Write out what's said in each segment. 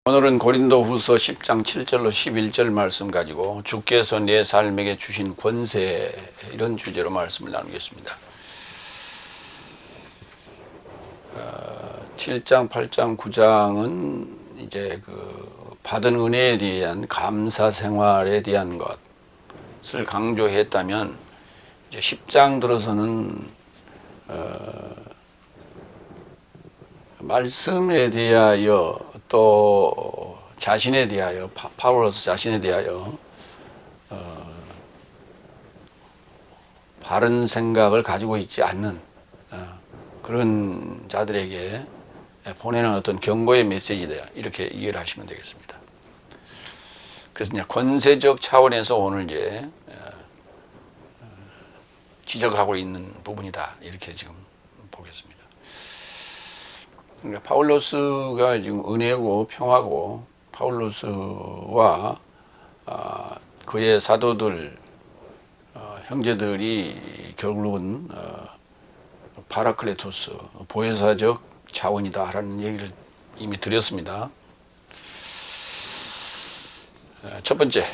오늘은 고린도후서 10장 7절로 11절 말씀 가지고 주께서 내 삶에게 주신 권세, 이런 주제로 말씀을 나누겠습니다. 7장, 8장, 9장은 이제 받은 은혜에 대한 감사 생활에 대한 것을 강조했다면, 이제 10장 들어서는 말씀에 대하여 또 자신에 대하여, 바울로서 자신에 대하여 바른 생각을 가지고 있지 않는 그런 자들에게 보내는 어떤 경고의 메시지다, 이렇게 이해를 하시면 되겠습니다. 그래서 이제 권세적 차원에서 오늘 이제 지적하고 있는 부분이다, 이렇게 지금 보겠습니다. 그러니까 파울로스가 지금 은혜고 평화고, 파울로스와 그의 사도들, 형제들이 결국은 파라클레토스, 보혜사적 차원이다라는 얘기를 이미 드렸습니다. 첫 번째,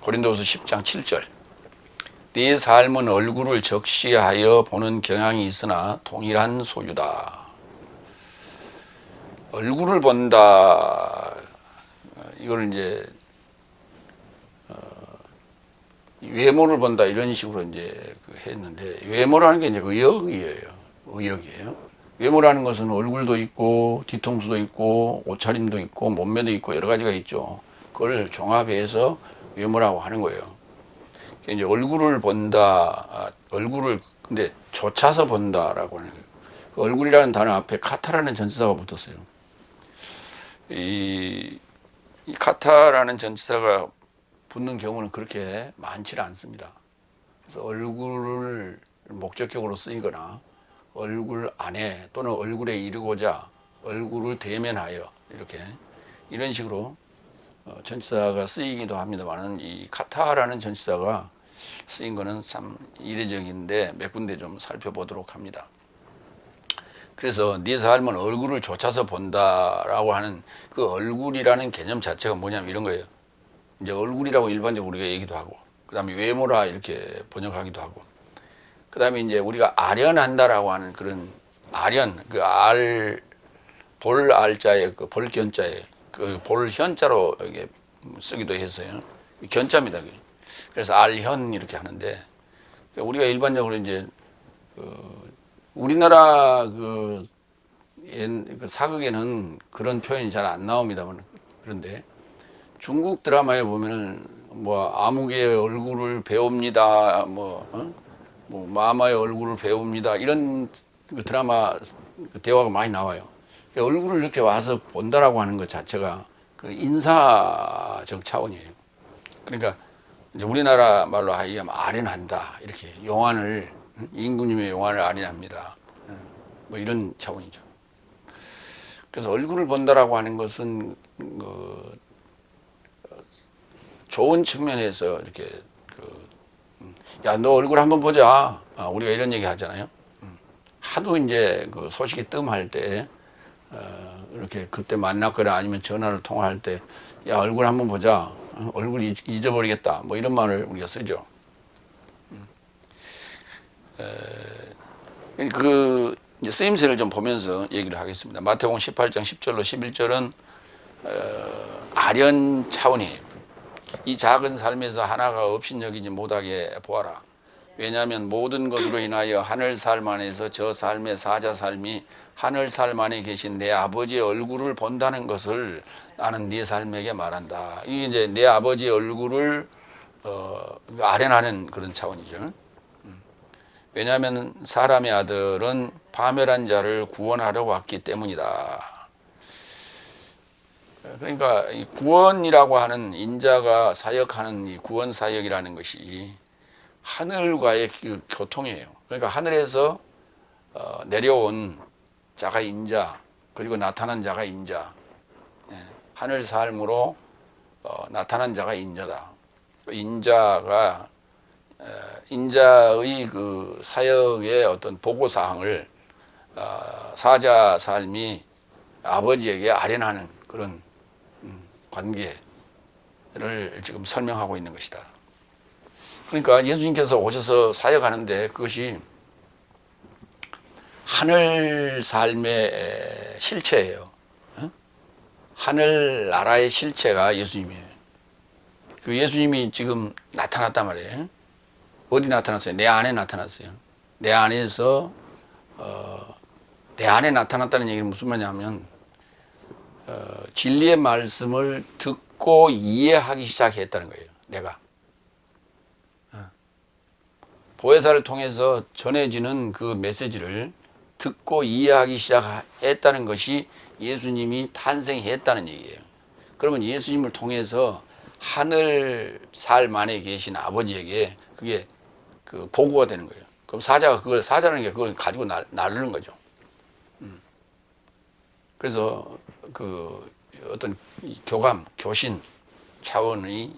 고린도후서 10장 7절. 네 삶은 얼굴을 적시하여 보는 경향이 있으나 동일한 소유다. 얼굴을 본다, 이걸 이제 외모를 본다, 이런 식으로 이제 했는데, 외모라는 게 이제 의역이에요. 외모라는 것은 얼굴도 있고 뒤통수도 있고 옷차림도 있고 몸매도 있고 여러 가지가 있죠. 그걸 종합해서 외모라고 하는 거예요. 이제 얼굴을 본다, 얼굴을 근데 좇아서 본다라고 하는 거예요. 그 얼굴이라는 단어 앞에 카타라는 전치사가 붙었어요. 이 카타라는 전치사가 붙는 경우는 그렇게 많지는 않습니다. 그래서 얼굴을 목적격으로 쓰이거나 얼굴 안에 또는 얼굴에 이르고자 얼굴을 대면하여, 이런 식으로 전치사가 쓰이기도 합니다만, 이 카타라는 전치사가 쓰인 것은 참 이례적인데 몇 군데 좀 살펴보도록 합니다. 그래서 네 삶은 얼굴을 좇아서 본다라고 하는 그 얼굴이라는 개념 자체가 뭐냐면 이런 거예요. 이제 얼굴이라고 일반적으로 우리가 얘기도 하고, 그 다음에 외모라 이렇게 번역하기도 하고, 그 다음에 이제 우리가 아련한다라고 하는 그런 아련, 볼 알자에 볼 견자에 볼 현자로 이게 쓰기도 했어요. 견자입니다. 그래서 알현 이렇게 하는데, 우리가 일반적으로 이제 우리나라 사극에는 그런 표현이 잘 안 나옵니다만, 그런데 중국 드라마에 보면은 아무개의 얼굴을 배웁니다, 마마의 얼굴을 배웁니다, 이런 드라마 대화가 많이 나와요. 얼굴을 이렇게 와서 본다라고 하는 것 자체가 인사적 차원이에요. 그러니까 이제 우리나라 말로 하면 아련한다, 이렇게 용안을, 임금님의 용안을 아련합니다, 이런 차원이죠. 그래서 얼굴을 본다라고 하는 것은 좋은 측면에서 이렇게 야, 너 얼굴 한번 보자, 우리가 이런 얘기 하잖아요. 하도 이제 소식이 뜸할 때 이렇게 그때 만났거나 아니면 전화를 통화할 때, 야, 얼굴 한번 보자, 얼굴 잊어버리겠다, 이런 말을 우리가 쓰죠. 이제 쓰임새를 좀 보면서 얘기를 하겠습니다. 마태복음 18장 10절로 11절은 아련 차원이에요. 이 작은 삶에서 하나가 업신여기지 못하게 보아라. 왜냐하면 모든 것으로 인하여 하늘 삶 안에서 저 삶의 사자 삶이 하늘 삶 안에 계신 내 아버지의 얼굴을 본다는 것을 나는 네 삶에게 말한다. 이게 이제 내 아버지의 얼굴을 아련하는 그런 차원이죠. 왜냐하면 사람의 아들은 파멸한 자를 구원하러 왔기 때문이다. 그러니까 이 구원이라고 하는, 인자가 사역하는 이 구원 사역이라는 것이 하늘과의 교통이에요. 그러니까 하늘에서 내려온 자가 인자, 그리고 나타난 자가 인자, 하늘 삶으로 나타난 자가 인자다. 인자가 인자의 사역의 어떤 보고사항을 사자 삶이 아버지에게 아련하는 그런 관계를 지금 설명하고 있는 것이다. 그러니까 예수님께서 오셔서 사역하는데 그것이 하늘 삶의 실체예요. 하늘 나라의 실체가 예수님이에요. 그 예수님이 지금 나타났단 말이에요. 어디 나타났어요? 내 안에 나타났어요. 내 안에서 내 안에 나타났다는 얘기는 무슨 말이냐면 진리의 말씀을 듣고 이해하기 시작했다는 거예요. 내가 보혜사를 통해서 전해지는 그 메시지를 듣고 이해하기 시작했다는 것이 예수님이 탄생했다는 얘기예요. 그러면 예수님을 통해서 하늘 삶 안에 계신 아버지에게 그게 그 보고가 되는 거예요. 그럼 사자라는 게 그걸 가지고 나르는 거죠. 그래서 그 어떤 교감, 교신 차원의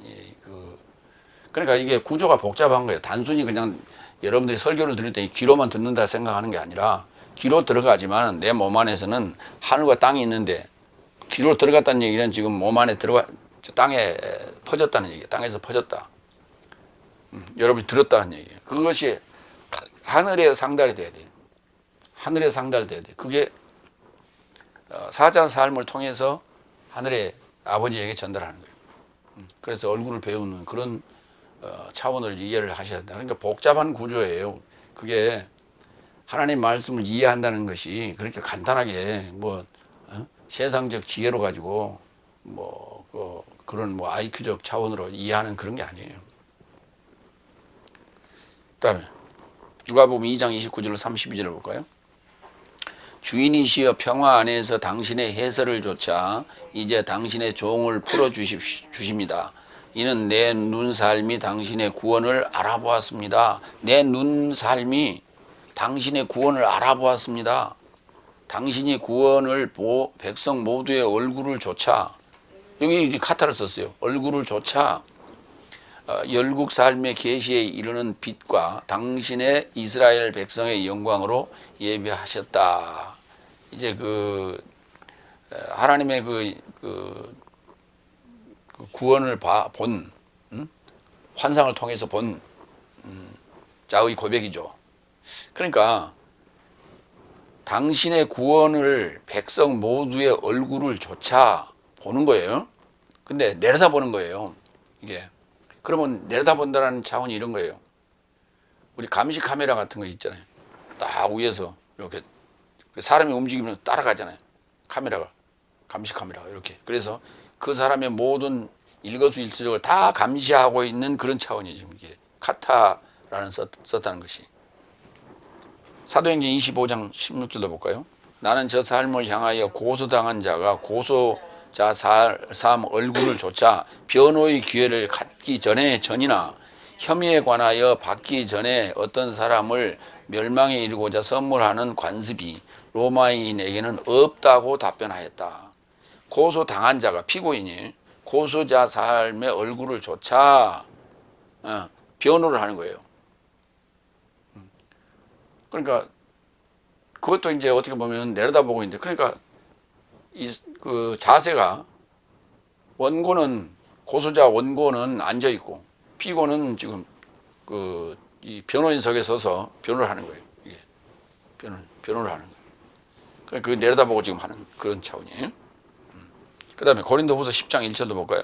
그러니까 이게 구조가 복잡한 거예요. 단순히 그냥 여러분들이 설교를 들을 때 귀로만 듣는다 생각하는 게 아니라 귀로 들어가지만 내 몸 안에서는 하늘과 땅이 있는데 귀로 들어갔다는 얘기는 지금 몸 안에 땅에 퍼졌다는 얘기예요. 땅에서 퍼졌다. 여러분이 들었다는 얘기예요. 그것이 하늘에 상달이 돼야 돼요. 하늘에 상달돼야 돼요. 그게 사자 삶을 통해서 하늘의 아버지에게 전달하는 거예요. 그래서 얼굴을 배우는 그런 차원을 이해를 하셔야 된다. 그러니까 복잡한 구조예요. 그게 하나님 말씀을 이해한다는 것이 그렇게 간단하게 세상적 지혜로 가지고 그런 IQ적 차원으로 이해하는 그런 게 아니에요. 그다음에 누가복음 2장 29절로 32절을 볼까요? 주인이시여 평화 안에서 당신의 해설을 조차 이제 당신의 종을 풀어 주십니다. 이는 내 눈삶이 당신의 구원을 알아보았습니다. 내 눈삶이 당신의 구원을 알아보았습니다. 당신이 구원을 백성 모두의 얼굴을 조차, 여기 카타를 썼어요. 얼굴을 조차 열국 삶의 계시에 이르는 빛과 당신의 이스라엘 백성의 영광으로 예비하셨다. 이제 하나님의 구원을 본 환상을 통해서 본 자의 고백이죠. 그러니까 당신의 구원을 백성 모두의 얼굴을 조차 보는 거예요. 근데 내려다보는 거예요. 이게 그러면 내려다본다는 차원이 이런 거예요. 우리 감시 카메라 같은 거 있잖아요. 딱 위에서 이렇게 사람이 움직이면 따라가잖아요. 카메라가 감시 카메라가 이렇게. 그래서 그 사람의 모든 일거수일투족을 다 감시하고 있는 그런 차원이 지금 이게 카타라는 썼다는 것이. 사도행전 25장 16절도 볼까요? 나는 저 삶을 향하여 고소당한 자가 고소자 삶 얼굴을 조차 변호의 기회를 갖기 전이나 혐의에 관하여 받기 전에 어떤 사람을 멸망에 이르고자 선물하는 관습이 로마인에게는 없다고 답변하였다. 고소당한 자가 피고인이 고소자 삶의 얼굴을 조차 변호를 하는 거예요. 그러니까 그것도 이제 어떻게 보면 내려다보고 있는데, 그러니까 그 자세가 고소자 원고는 앉아 있고 피고는 지금 이 변호인석에 서서 변호를 하는 거예요. 이게 변호를 하는 거예요. 그러니까 그 내려다보고 지금 하는 그런 차원이에요. 그다음에 고린도후서 10장 1절도 볼까요?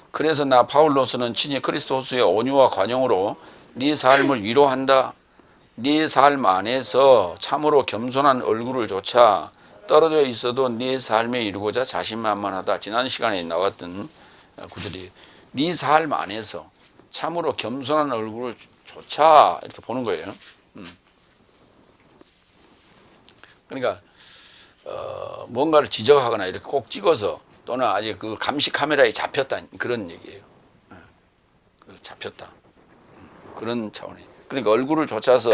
그래서 나 바울로서는 친히 그리스도스의 온유와 관용으로 네 삶을 위로한다. 네 삶 안에서 참으로 겸손한 얼굴을 조차 떨어져 있어도 네 삶에 이르고자 자신만만하다. 지난 시간에 나왔던 구절이 네 삶 안에서 참으로 겸손한 얼굴을 조차 이렇게 보는 거예요. 그러니까 뭔가를 지적하거나 이렇게 꼭 찍어서 또는 아직 그 감시 카메라에 잡혔다 그런 얘기예요. 잡혔다 그런 차원이에요. 그러니까 얼굴을 좇아서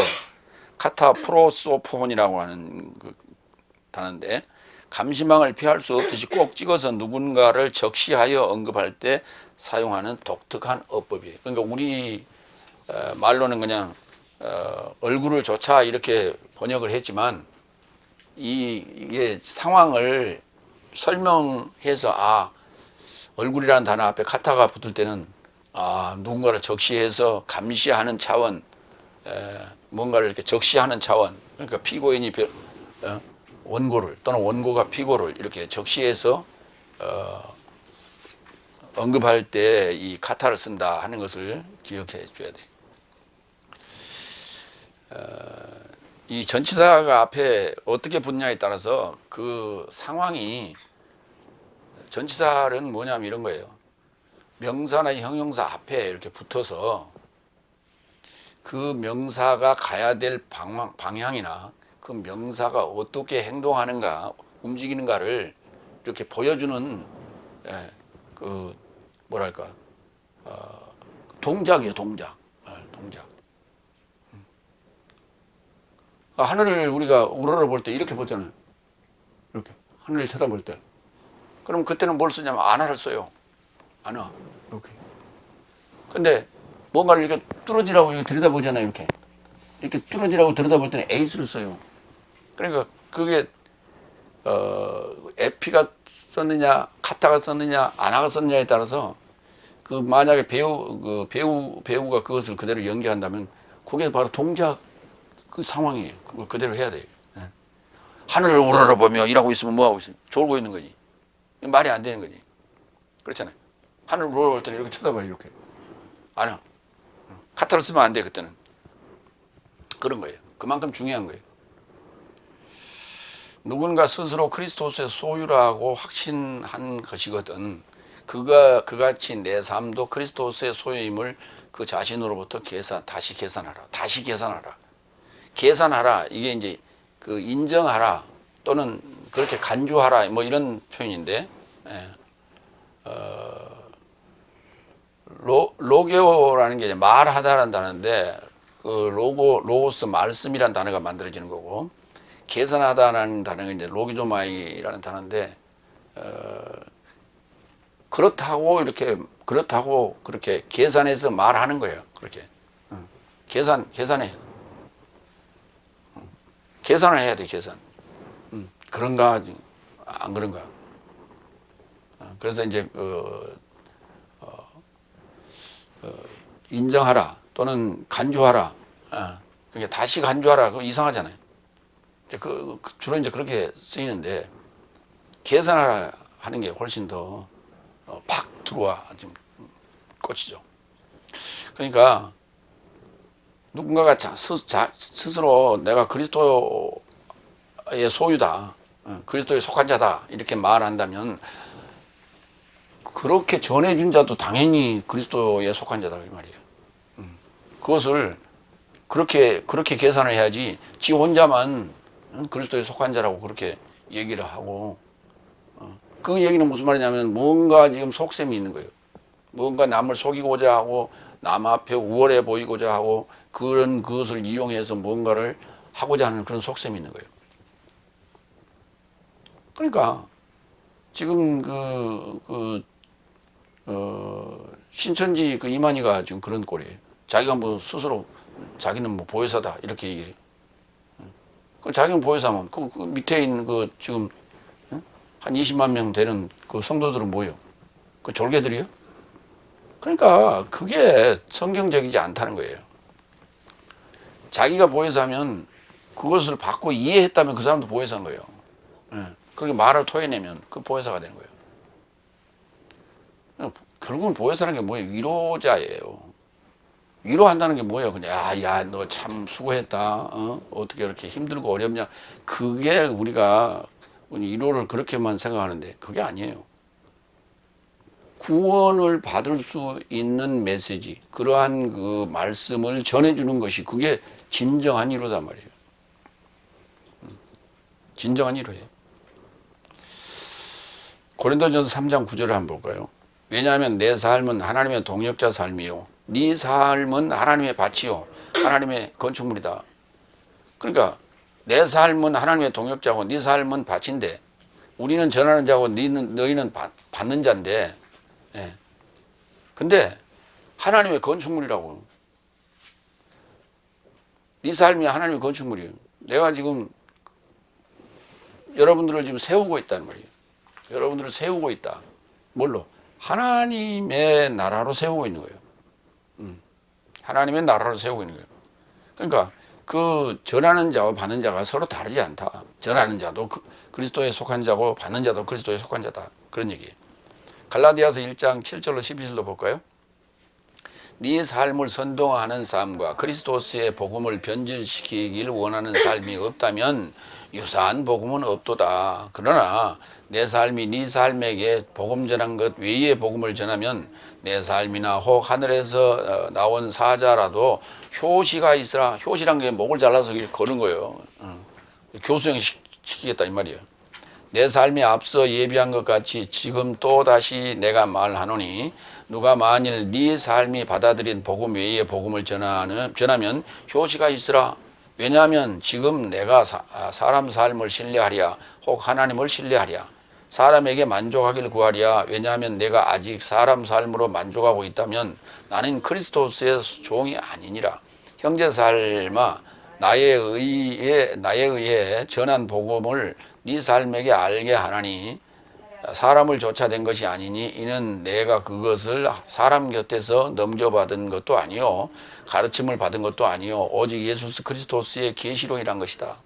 카타프로소폰이라고 하는 단어인데 감시망을 피할 수 없듯이 꼭 찍어서 누군가를 적시하여 언급할 때 사용하는 독특한 어법이에요. 그러니까 우리 말로는 그냥 얼굴을 좇아 이렇게 번역을 했지만 이게 상황을 설명해서 얼굴이라는 단어 앞에 카타가 붙을 때는 누군가를 적시해서 감시하는 차원, 뭔가를 이렇게 적시하는 차원, 그러니까 피고인이 원고를 또는 원고가 피고를 이렇게 적시해서 언급할 때 이 카타를 쓴다 하는 것을 기억해 줘야 돼요. 이 전치사가 앞에 어떻게 붙냐에 따라서 그 상황이, 전치사는 뭐냐면 이런 거예요. 명사나 형용사 앞에 이렇게 붙어서 그 명사가 가야 될 방향이나 그 명사가 어떻게 행동하는가, 움직이는가를 이렇게 보여주는 그 뭐랄까 동작이에요. 동작. 하늘을 우리가 우러러 볼 때 이렇게 보잖아요. 이렇게 하늘을 쳐다볼 때. 그럼 그때는 뭘 쓰냐면 안화를 써요. 안화. 이렇게. 근데 뭔가를 이렇게 뚫어지라고 이렇게 들여다보잖아요. 이렇게 뚫어지라고 들여다볼 때는 에이스를 써요. 그러니까 그게 에피가 썼느냐, 카타가 썼느냐, 아나가 썼느냐에 따라서 그 만약에 배우가 그것을 그대로 연기한다면 그게 바로 동작 그 상황이에요. 그걸 그대로 해야 돼요. 하늘을 우러러보며 일하고 있으면 뭐 하고 있어요? 졸고 있는 거지. 말이 안 되는 거지. 그렇잖아요. 하늘을 우러러볼 때는 이렇게 쳐다봐요. 이렇게. 아니야. 카타를 쓰면 안 돼. 그때는. 그런 거예요. 그만큼 중요한 거예요. 누군가 스스로 그리스도의 소유라고 확신한 것이거든 그같이 내 삶도 그리스도의 소유임을 그 자신으로부터 다시 계산하라. 계산하라. 이게 이제 그 인정하라 또는 그렇게 간주하라 뭐 이런 표현인데, 로게오라는 게 이제 말하다라는 단어인데, 그 로고스 말씀이라는 단어가 만들어지는 거고, 계산하다라는 단어가 이제 로기조마이라는 단어인데, 그렇다고 그렇게 계산해서 말하는 거예요. 그렇게 계산해. 계산을 해야 돼. 계산. 그런가 안 그런가. 그래서 이제 인정하라 또는 간주하라. 그게 다시 간주하라. 그거 이상하잖아요. 주로 이제 그렇게 쓰이는데, 계산하라 하는 게 훨씬 더 팍 들어와 좀 꽂히죠. 그러니까 누군가가 스스로 내가 그리스도의 소유다, 그리스도에 속한 자다 이렇게 말한다면 그렇게 전해준 자도 당연히 그리스도에 속한 자다 이 말이에요. 그것을 그렇게 계산을 해야지 지 혼자만 그리스도에 속한 자라고 그렇게 얘기를 하고, 그 얘기는 무슨 말이냐면 뭔가 지금 속셈이 있는 거예요. 뭔가 남을 속이고자 하고 남 앞에 우월해 보이고자 하고 그것을 이용해서 뭔가를 하고자 하는 그런 속셈이 있는 거예요. 그러니까 지금 신천지 그 이만희가 지금 그런 꼴이에요. 자기가 뭐 스스로 자기는 뭐 보혜사다 이렇게 얘기해요. 그 자기는 보혜사면 그 밑에 있는 그 지금 한 20만 명 되는 그 성도들은 뭐예요? 그 졸개들이요? 그러니까 그게 성경적이지 않다는 거예요. 자기가 보혜사면 그것을 받고 이해했다면 그 사람도 보혜사인 거예요. 그렇게 말을 토해내면 그 보혜사가 되는 거예요. 결국은 보혜사라는 게 뭐예요? 위로자예요. 위로한다는 게 뭐예요? 그냥 야, 너 참 수고했다. 어떻게 이렇게 힘들고 어렵냐? 그게 우리가 위로를 그렇게만 생각하는데 그게 아니에요. 구원을 받을 수 있는 메시지, 그러한 그 말씀을 전해주는 것이 그게 진정한 위로단 말이에요. 진정한 위로예요. 고린도전서 3장 9절을 한번 볼까요? 왜냐하면 내 삶은 하나님의 동역자 삶이요, 네 삶은 하나님의 밭이요 하나님의 건축물이다. 그러니까 내 삶은 하나님의 동역자고 네 삶은 밭인데, 우리는 전하는 자고 너희는 받는 자인데, 근데 하나님의 건축물이라고. 네 삶이 하나님의 건축물이에요. 내가 지금 여러분들을 지금 세우고 있다는 말이에요. 여러분들을 세우고 있다. 뭘로? 하나님의 나라로 세우고 있는 거예요. 하나님의 나라로 세우고 있는 거예요. 그러니까 그 전하는 자와 받는 자가 서로 다르지 않다. 전하는 자도 그리스도에 속한 자고 받는 자도 그리스도에 속한 자다. 그런 얘기예요. 갈라디아서 1장 7절로 12절로 볼까요? 네 삶을 선동하는 삶과 그리스도스의 복음을 변질시키길 원하는 삶이 없다면 유사한 복음은 없도다. 그러나 내 삶이 네 삶에게 복음 전한 것 외의 복음을 전하면 내 삶이나 혹 하늘에서 나온 사자라도 효시가 있으라. 효시란 게 목을 잘라서 거는 거예요. 교수형 시키겠다 이 말이에요. 내 삶이 앞서 예비한 것 같이 지금 또다시 내가 말하노니 누가 만일 네 삶이 받아들인 복음 외의 복음을 전하면 효시가 있으라. 왜냐하면 지금 내가 사람 삶을 신뢰하랴 혹 하나님을 신뢰하랴 사람에게 만족하기를 구하랴. 왜냐하면 내가 아직 사람 삶으로 만족하고 있다면 나는 그리스도스의 종이 아니니라. 형제 삶아 나에 의해 전한 복음을 네 삶에게 알게 하나니 사람을 쫓아낸 것이 아니니 이는 내가 그것을 사람 곁에서 넘겨받은 것도 아니요 가르침을 받은 것도 아니요 오직 예수 그리스도스의 계시로이란 것이다.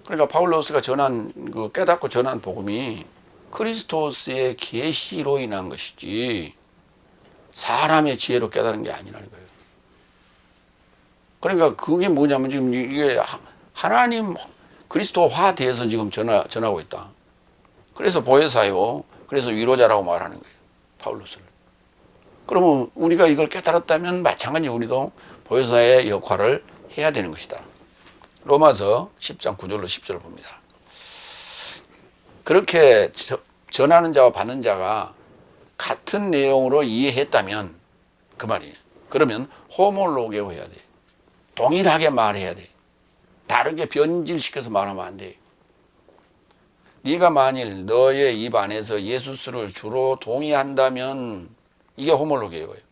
그러니까 바울로스가 전한 그 깨닫고 전한 복음이 그리스도스의 계시로 인한 것이지 사람의 지혜로 깨달은 게 아니라는 거예요. 그러니까 그게 뭐냐면 지금 이게 하나님 그리스도화 돼서 지금 전하고 있다. 그래서 보혜사요. 그래서 위로자라고 말하는 거예요. 바울로스를. 그러면 우리가 이걸 깨달았다면 마찬가지 우리도 보혜사의 역할을 해야 되는 것이다. 로마서 10장 9절로 10절을 봅니다. 그렇게 전하는 자와 받는 자가 같은 내용으로 이해했다면 그 말이에요. 그러면 호몰로게오 해야 돼. 동일하게 말해야 돼. 다르게 변질시켜서 말하면 안 돼. 네가 만일 너의 입 안에서 예수스를 주로 동의한다면 이게 호몰로게오예요.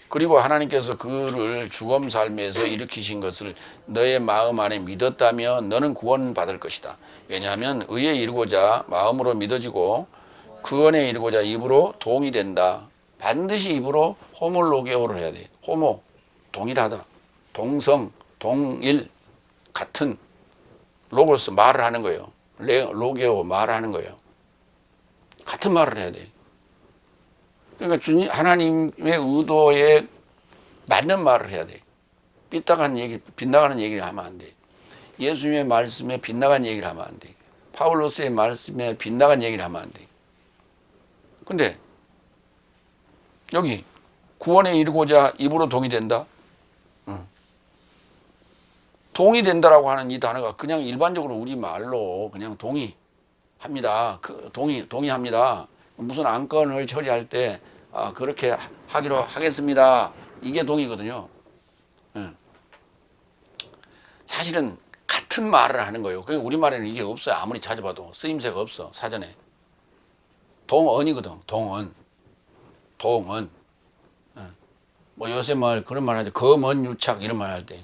그리고 하나님께서 그를 죽음 삶에서 일으키신 것을 너의 마음 안에 믿었다면 너는 구원받을 것이다. 왜냐하면 의에 이르고자 마음으로 믿어지고 구원에 이르고자 입으로 동의된다. 반드시 입으로 호몰로게오를 해야 돼. 호모, 동일하다. 동성, 동일, 같은. 로고스, 말을 하는 거예요. 로게오, 말하는 거예요. 같은 말을 해야 돼. 그러니까 주님 하나님의 의도에 맞는 말을 해야 돼. 빗나가는 얘기를 하면 안 돼. 예수님의 말씀에 빗나간 얘기를 하면 안 돼. 파울로스의 말씀에 빗나간 얘기를 하면 안 돼. 근데 여기 구원에 이르고자 입으로 동의된다. 동의된다라고 하는 이 단어가 그냥 일반적으로 우리 말로 그냥 동의합니다. 동의합니다. 무슨 안건을 처리할 때 그렇게 하기로 하겠습니다. 이게 동의거든요. 사실은 같은 말을 하는 거예요. 그러니까 우리말에는 이게 없어요. 아무리 찾아봐도 쓰임새가 없어. 사전에. 동언이거든. 동언. 뭐 요새 말 그런 말 하죠. 검언유착 이런 말 할 때.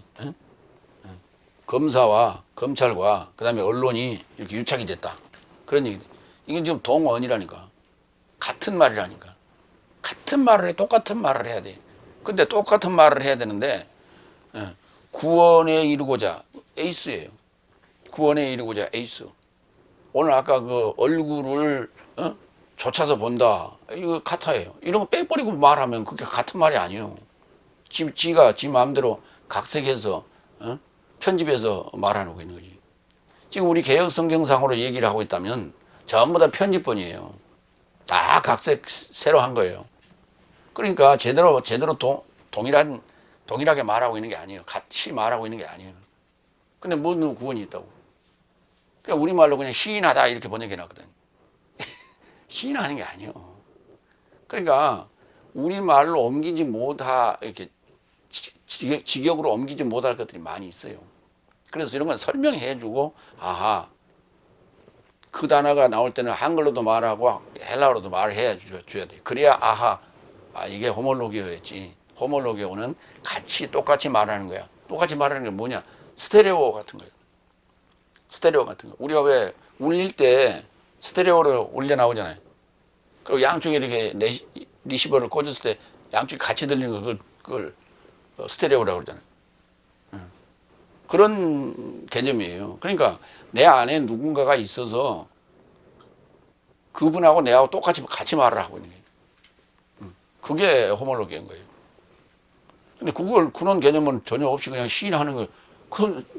검사와 검찰과 그다음에 언론이 이렇게 유착이 됐다. 그런 얘기. 이건 지금 동언이라니까. 같은 말이라니까. 같은 말을 해. 똑같은 말을 해야 돼. 근데 똑같은 말을 해야 되는데 구원에 이르고자 에이스예요. 구원에 이르고자 에이스. 오늘 아까 그 얼굴을 쫓아서 본다. 이거 카타예요. 이런 거 빼버리고 말하면 그게 같은 말이 아니에요. 지가 지 마음대로 각색해서 편집해서 말하고 있는 거지. 지금 우리 개혁 성경상으로 얘기를 하고 있다면 전부 다 편집본이에요. 다 각색 새로 한 거예요. 그러니까 제대로 동일하게 말하고 있는 게 아니에요. 같이 말하고 있는 게 아니에요. 근데 무슨 구원이 있다고? 그냥 우리말로 그냥 시인하다 이렇게 번역해놨거든. 시인하는 게 아니에요. 그러니까 우리말로 옮기지 못하 이렇게 직역으로 옮기지 못할 것들이 많이 있어요. 그래서 이런 건 설명해주고 아하 그 단어가 나올 때는 한글로도 말하고 헬라어로도 말을 해줘야 돼. 그래야 아하 이게 호몰로게오였지. 호몰로게오는 같이 똑같이 말하는 거야. 똑같이 말하는 게 뭐냐? 스테레오 같은 거예요. 스테레오 같은 거. 우리가 왜 울릴 때 스테레오로 울려 나오잖아요. 그리고 양쪽에 이렇게 리시버를 꽂았을 때 양쪽이 같이 들리는 그걸 스테레오라고 그러잖아요. 그런 개념이에요. 그러니까 내 안에 누군가가 있어서 그분하고 내하고 똑같이 같이 말을 하고 있는 거예요. 그게 호몰로기인 거예요. 근데 그런 개념은 전혀 없이 그냥 시인하는 거예요.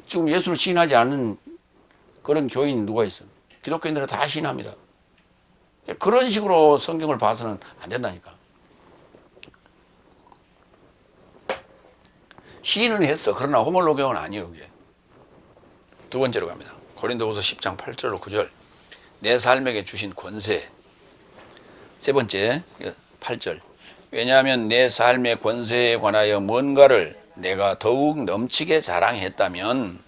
지금 예수를 시인하지 않는 그런 교인 누가 있어요? 기독교인들은 다 시인합니다. 그런 식으로 성경을 봐서는 안 된다니까. 시인은 했어. 그러나 호몰로경은 아니에요. 그게. 두 번째로 갑니다. 고린도후서 10장 8절로 9절. 내 삶에게 주신 권세. 세 번째 8절. 왜냐하면 내 삶의 권세에 관하여 뭔가를 내가 더욱 넘치게 자랑했다면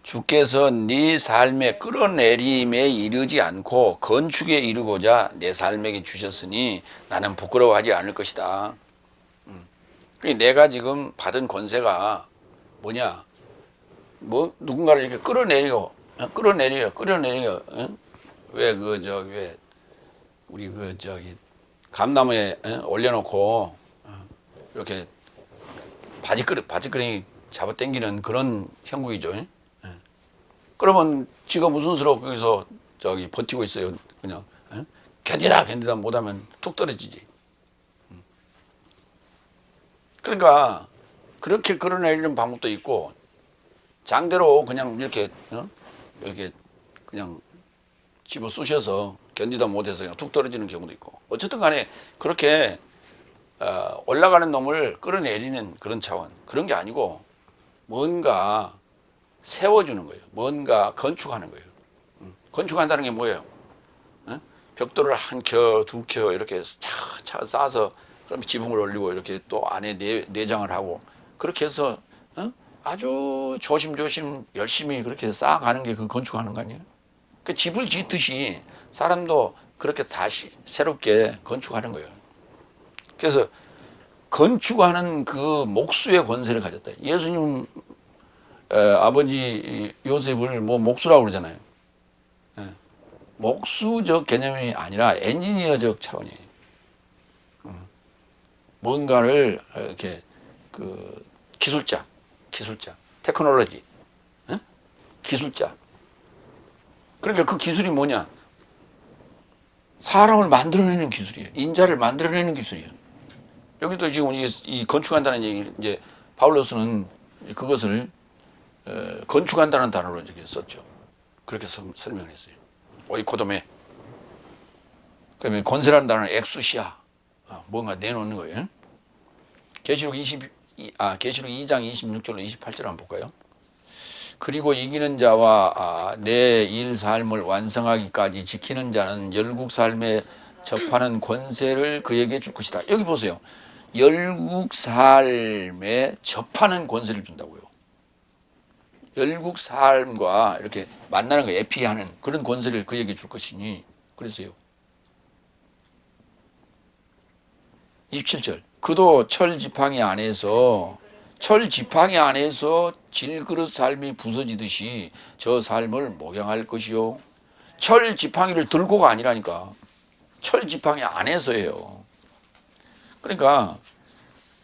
주께서 네 삶의 끌어내림에 이르지 않고 건축에 이르고자 내 삶에게 주셨으니 나는 부끄러워하지 않을 것이다. 내가 지금 받은 권세가 뭐냐? 뭐 누군가를 이렇게 끌어내려. 왜 우리 감나무에 올려놓고 이렇게 바지끄레기 잡아 당기는 그런 형국이죠. 그러면 지가 무슨 수로 거기서 버티고 있어요. 그냥 견디다 못하면 툭 떨어지지. 그러니까 그렇게 끌어내리는 방법도 있고 장대로 그냥 이렇게 그냥 집어 쑤셔서 견디다 못해서 그냥 툭 떨어지는 경우도 있고 어쨌든 간에 그렇게 올라가는 놈을 끌어내리는 그런 차원 그런 게 아니고 뭔가 세워주는 거예요. 뭔가 건축하는 거예요. 건축한다는 게 뭐예요? 벽돌을 한 켜, 두 켜 이렇게 차차 쌓아서 그럼 지붕을 올리고 이렇게 또 안에 내장을 하고 그렇게 해서 아주 조심조심 열심히 그렇게 쌓아가는 게 그 건축하는 거 아니에요? 그 집을 짓듯이 사람도 그렇게 다시 새롭게 건축하는 거예요. 그래서 건축하는 그 목수의 권세를 가졌다. 예수님 아버지 요셉을 목수라고 그러잖아요. 목수적 개념이 아니라 엔지니어적 차원이에요. 뭔가를 이렇게 기술자, 테크놀로지, 기술자. 그러니까 그 기술이 뭐냐? 사람을 만들어내는 기술이에요. 인자를 만들어내는 기술이에요. 여기도 지금 이 건축한다는 얘기 이제 바울로스는 그것을 건축한다는 단어로 이렇게 썼죠. 그렇게 설명을 했어요. 오이코도메. 그러면 건설하는 단어는 엑수시아. 뭔가 내놓는 거예요. 계시록 2장 26절로 28절 한번 볼까요? 그리고 이기는 자와 내 일 삶을 완성하기까지 지키는 자는 열국 삶에 접하는 권세를 그에게 줄 것이다. 여기 보세요. 열국 삶에 접하는 권세를 준다고요. 열국 삶과 이렇게 만나는 거 에피하는 그런 권세를 그에게 줄 것이니 그랬어요. 27절. 그도 철 지팡이 안에서 질그릇 삶이 부서지듯이 저 삶을 목양할 것이요. 철 지팡이를 들고가 아니라니까. 철 지팡이 안에서예요. 그러니까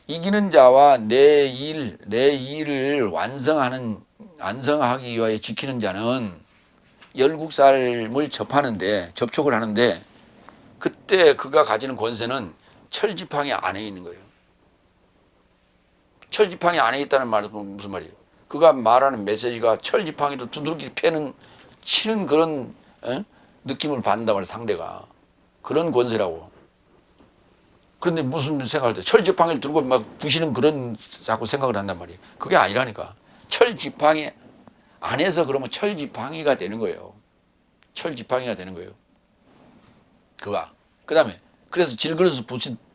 이기는 자와 내 일을 완성하기 위하여 지키는 자는 열국 삶을 접촉을 하는데 그때 그가 가지는 권세는 철지팡이 안에 있는 거예요. 철지팡이 안에 있다는 말은 무슨 말이에요? 그가 말하는 메시지가 철지팡이도 두드러기 치는 그런 느낌을 받는단 말이에요. 상대가. 그런 권세라고. 그런데 무슨 생각할 때 철지팡이를 들고 막 부시는 그런 자꾸 생각을 한단 말이에요. 그게 아니라니까. 철지팡이 안에서 그러면 철지팡이가 되는 거예요. 철지팡이가 되는 거예요. 그가. 그 다음에 그래서 질그릇을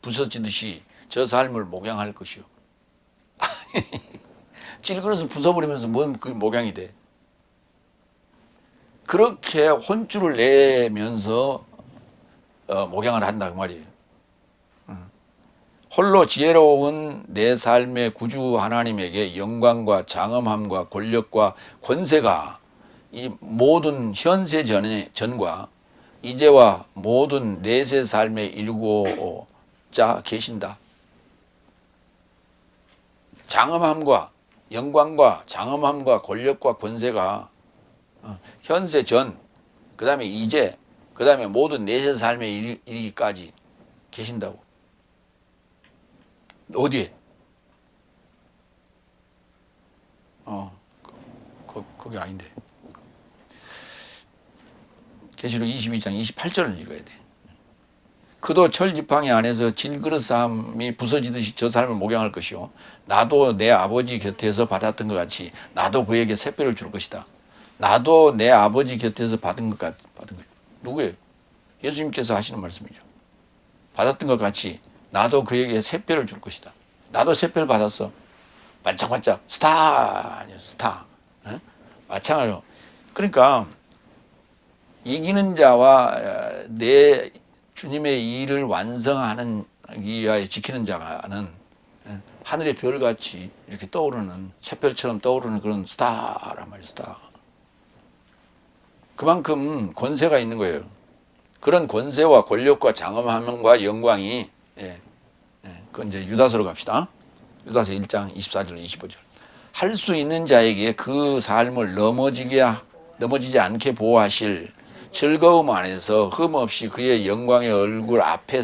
부서지듯이 저 삶을 목양할 것이요. 질그릇을 부숴버리면서 뭔 그 목양이 돼. 그렇게 혼쭐을 내면서 목양을 한다 그 말이에요. 홀로 지혜로운 내 삶의 구주 하나님에게 영광과 장엄함과 권력과 권세가 이 모든 현세 전과 이제와 모든 내세 삶에 이루고자 계신다. 장엄함과 영광과 장엄함과 권력과 권세가 현세 전, 그 다음에 이제, 그 다음에 모든 내세 삶에 이르기까지 계신다고. 어디에? 그게 아닌데. 계시록 22장 28절을 읽어야 돼. 그도 철지팡이 안에서 질그릇 삶이 부서지듯이 저 삶을 목양할 것이요. 나도 내 아버지 곁에서 받았던 것 같이 나도 그에게 새뼈를 줄 것이다. 나도 내 아버지 곁에서 받은 것. 누구예요? 예수님께서 하시는 말씀이죠. 받았던 것 같이 나도 그에게 새뼈를 줄 것이다. 나도 새뼈를 받았어. 반짝반짝 스타 아니요, 스타. 마찬가지로. 그러니까 이기는 자와 내 주님의 일을 완성하는 위하여 지키는 자는 하늘의 별같이 이렇게 떠오르는, 새별처럼 떠오르는 그런 스타란 말이에요. 스타. 그만큼 권세가 있는 거예요. 그런 권세와 권력과 장엄함과 영광이, 그건 이제 유다서로 갑시다. 유다서 1장 24절 25절. 할 수 있는 자에게 그 삶을 넘어지지 않게 보호하실 즐거움 안에서 흠없이 그의 영광의 얼굴 앞에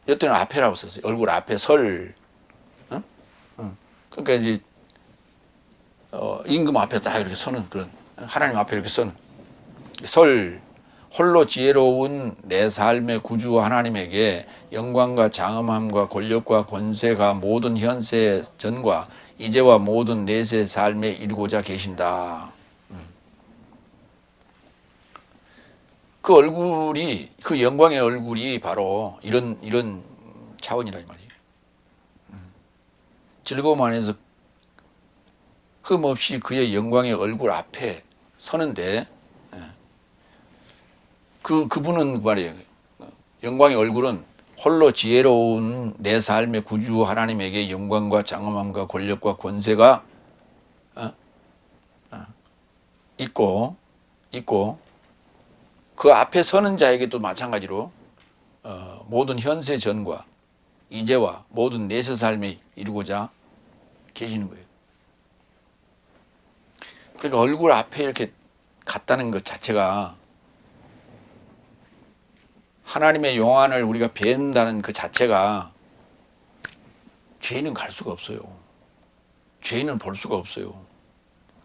여태는 앞에라고 썼어요. 얼굴 앞에 그러니까 이제 임금 앞에 딱 이렇게 서는 그런, 하나님 앞에 이렇게 서는 홀로 지혜로운 내 삶의 구주 하나님에게 영광과 장엄함과 권력과 권세가 모든 현세 전과 이제와 모든 내세 삶에 이루고자 계신다. 그 얼굴이, 그 영광의 얼굴이 바로 이런 차원이란 말이에요. 즐거움 안에서 흠없이 그의 영광의 얼굴 앞에 서는데, 그분은 말이에요. 영광의 얼굴은 홀로 지혜로운 내 삶의 구주 하나님에게 영광과 장엄함과 권력과 권세가 있고 그 앞에 서는 자에게도 마찬가지로 모든 현세 전과 이제와 모든 내세 삶에 이루고자 계시는 거예요. 그러니까 얼굴 앞에 이렇게 갔다는 것 자체가, 하나님의 영안을 우리가 뵌다는 그 자체가, 죄인은 갈 수가 없어요. 죄인은 볼 수가 없어요.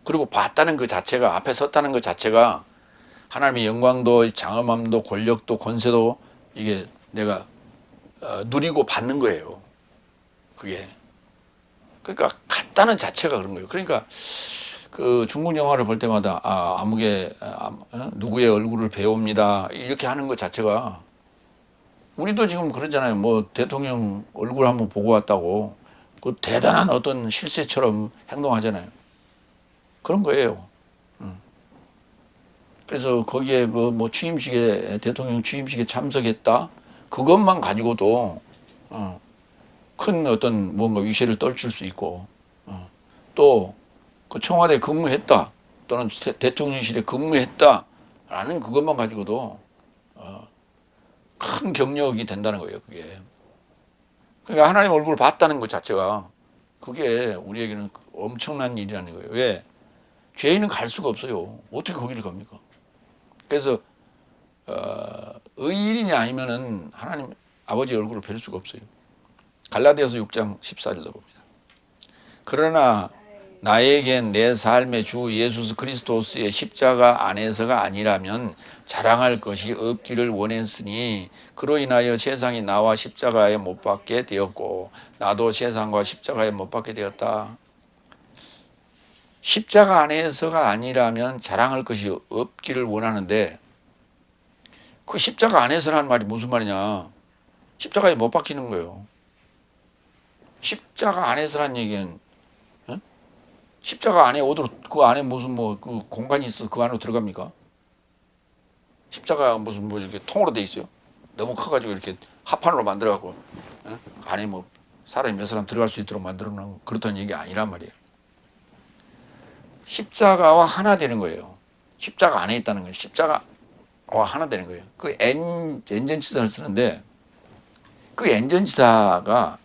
그리고 봤다는 그 자체가, 앞에 섰다는 그 자체가 하나님의 영광도 장엄함도 권력도 권세도 이게 내가 누리고 받는 거예요. 그게. 그러니까 갔다는 자체가 그런 거예요. 그러니까 그 중국 영화를 볼 때마다 누구의 얼굴을 배웁니다 이렇게 하는 것 자체가, 우리도 지금 그러잖아요. 뭐 대통령 얼굴 한번 보고 왔다고 그 대단한 어떤 실세처럼 행동하잖아요. 그런 거예요. 그래서 거기에 그 뭐 대통령 취임식에 참석했다, 그것만 가지고도 큰 어떤 뭔가 위세를 떨칠 수 있고, 또 그 청와대에 근무했다 또는 대통령실에 근무했다라는 그것만 가지고도 큰 경력이 된다는 거예요. 그게. 그러니까 하나님 얼굴을 봤다는 것 자체가 그게 우리에게는 엄청난 일이라는 거예요. 왜? 죄인은 갈 수가 없어요. 어떻게 거기를 갑니까? 그래서 의인이 아니면은 하나님 아버지 얼굴을 뵐 수가 없어요. 갈라디아서 6장 14절도 봅니다. 그러나 나에겐 내 삶의 주 예수 그리스도스의 십자가 안에서가 아니라면 자랑할 것이 없기를 원했으니 그로 인하여 세상이 나와 십자가에 못 박게 되었고 나도 세상과 십자가에 못 박게 되었다. 십자가 안에서가 아니라면 자랑할 것이 없기를 원하는데, 그 십자가 안에서라는 말이 무슨 말이냐? 십자가에 못 박히는 거예요. 십자가 안에서란 얘기는, 십자가 안에 어디로, 그 안에 무슨 그 공간이 있어 그 안으로 들어갑니까? 십자가 무슨 이렇게 통으로 돼 있어요. 너무 커가지고 이렇게 합판으로 만들어갖고 안에 사람이 몇 사람 들어갈 수 있도록 만들어 놓은 그렇다는 얘기 아니란 말이에요. 십자가와 하나 되는 거예요. 십자가 안에 있다는 거예요. 십자가와 하나 되는 거예요. 그 엔전치사를 쓰는데 그 엔전치사가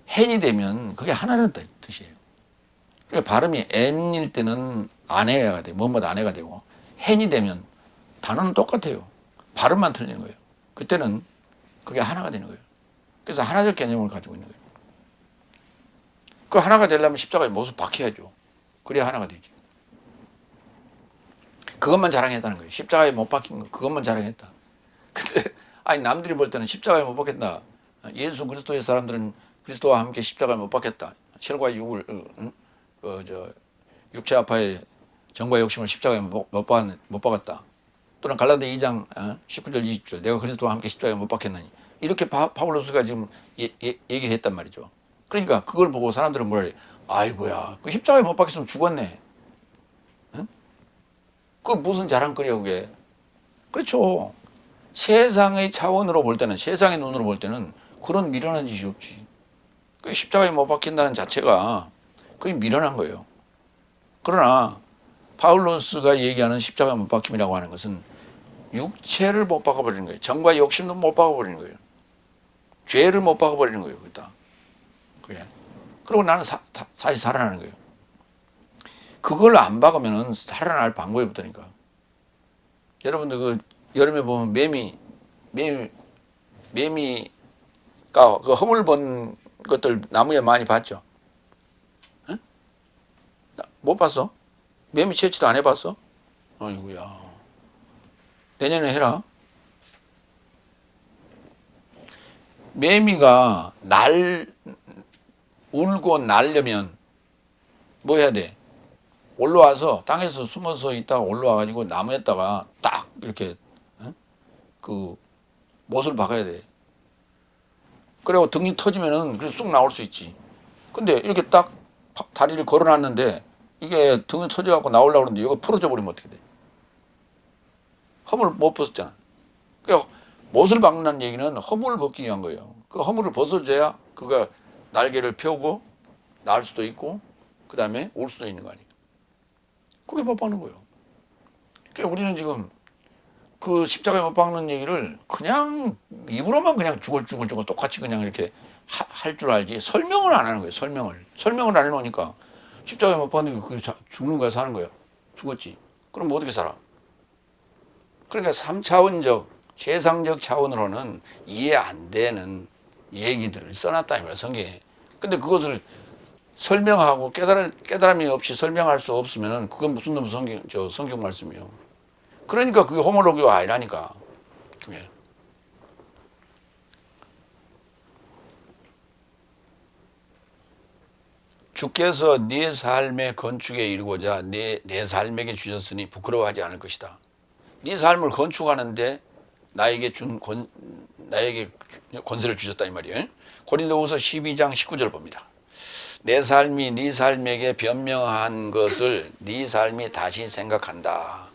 n이 되면 그게 하나라는 뜻이에요. 그러니까 발음이 n일 때는 아내가 되고 뭐뭐다 아내가 되고 n이 되면 단어는 똑같아요. 발음만 틀리는 거예요. 그때는 그게 하나가 되는 거예요. 그래서 하나적 개념을 가지고 있는 거예요. 그 하나가 되려면 십자가의 못을 박혀야죠. 그래야 하나가 되지. 그것만 자랑했다는 거예요. 십자가에 못 박힌 거 그것만 자랑했다. 근데 아니 남들이 볼 때는 십자가에 못 박혔다. 예수 그리스도의 사람들은 그리스도와 함께 십자가에 못 박혔다. 혈과 육을 육체 아파의 정과 욕심을 십자가에 못 박았다. 또는 갈라디아 2장 19절 20절 내가 그리스도와 함께 십자가에 못 박혔나니 이렇게 바울로스가 지금 얘기를 했단 말이죠. 그러니까 그걸 보고 사람들은 뭐라 해? 아이고야 그 십자가에 못 박혔으면 죽었네. 응? 그 무슨 자랑거리야 그게. 그렇죠. 세상의 차원으로 볼 때는 세상의 눈으로 볼 때는 그런 미련한 짓이 없지. 그 십자가에 못 박힌다는 자체가 그게 미련한 거예요. 그러나 바울로스가 얘기하는 십자가에 못 박힘이라고 하는 것은 육체를 못 박아버리는 거예요. 정과 욕심도 못 박아버리는 거예요. 죄를 못 박아버리는 거예요. 그다. 그게. 그리고 나는 다시 살아나는 거예요. 그걸 안 박으면 살아날 방법이 없다니까. 여러분들 그 여름에 보면 매미가 그 허물 본 것들 나무에 많이 봤죠? 응? 못 봤어? 매미 채취도 안 해봤어? 아이고야. 내년에 해라. 매미가 울고 날려면 뭐 해야 돼? 올라와서 땅에서 숨어서 있다가 올라와가지고 나무에다가 딱 이렇게 그 못을 박아야 돼. 그리고 등이 터지면은 그래서 쑥 나올 수 있지. 근데 이렇게 딱 다리를 걸어놨는데 이게 등이 터져갖고 나오려고 그러는데 이거 풀어져 버리면 어떻게 돼? 허물 못 벗었잖아. 그러니까 못을 박는다는 얘기는 허물을 벗기 위한 거예요. 그 허물을 벗어줘야 그가 날개를 펴고 날 수도 있고 그 다음에 올 수도 있는 거 아니에요. 그게 못 박는 거예요. 그러니까 우리는 지금 그 십자가에 못 박는 얘기를 그냥 입으로만 그냥 죽을 똑같이 그냥 이렇게 할 줄 알지 설명을 안 하는 거예요. 설명을 안 해놓으니까 십자가에 못 박는 게 그게 죽는 거야 사는 거야. 죽었지. 그럼 뭐 어떻게 살아? 그러니까 3차원적 세상적 차원으로는 이해 안 되는 얘기들을 써놨다 이 말이야 성경에. 근데 그것을 설명하고 깨달음이 없이 설명할 수 없으면 그건 무슨 놈 성경 말씀이요. 그러니까 그게 호모로기가 아니라니까. 그게. 주께서 네 삶의 건축에 이르고자 내 삶에게 주셨으니 부끄러워하지 않을 것이다. 네 삶을 건축하는데 나에게 권세를 주셨다 이 말이에요. 고린도후서 12장 19절 봅니다. 내 삶이 네 삶에게 변명한 것을 네 삶이 다시 생각한다.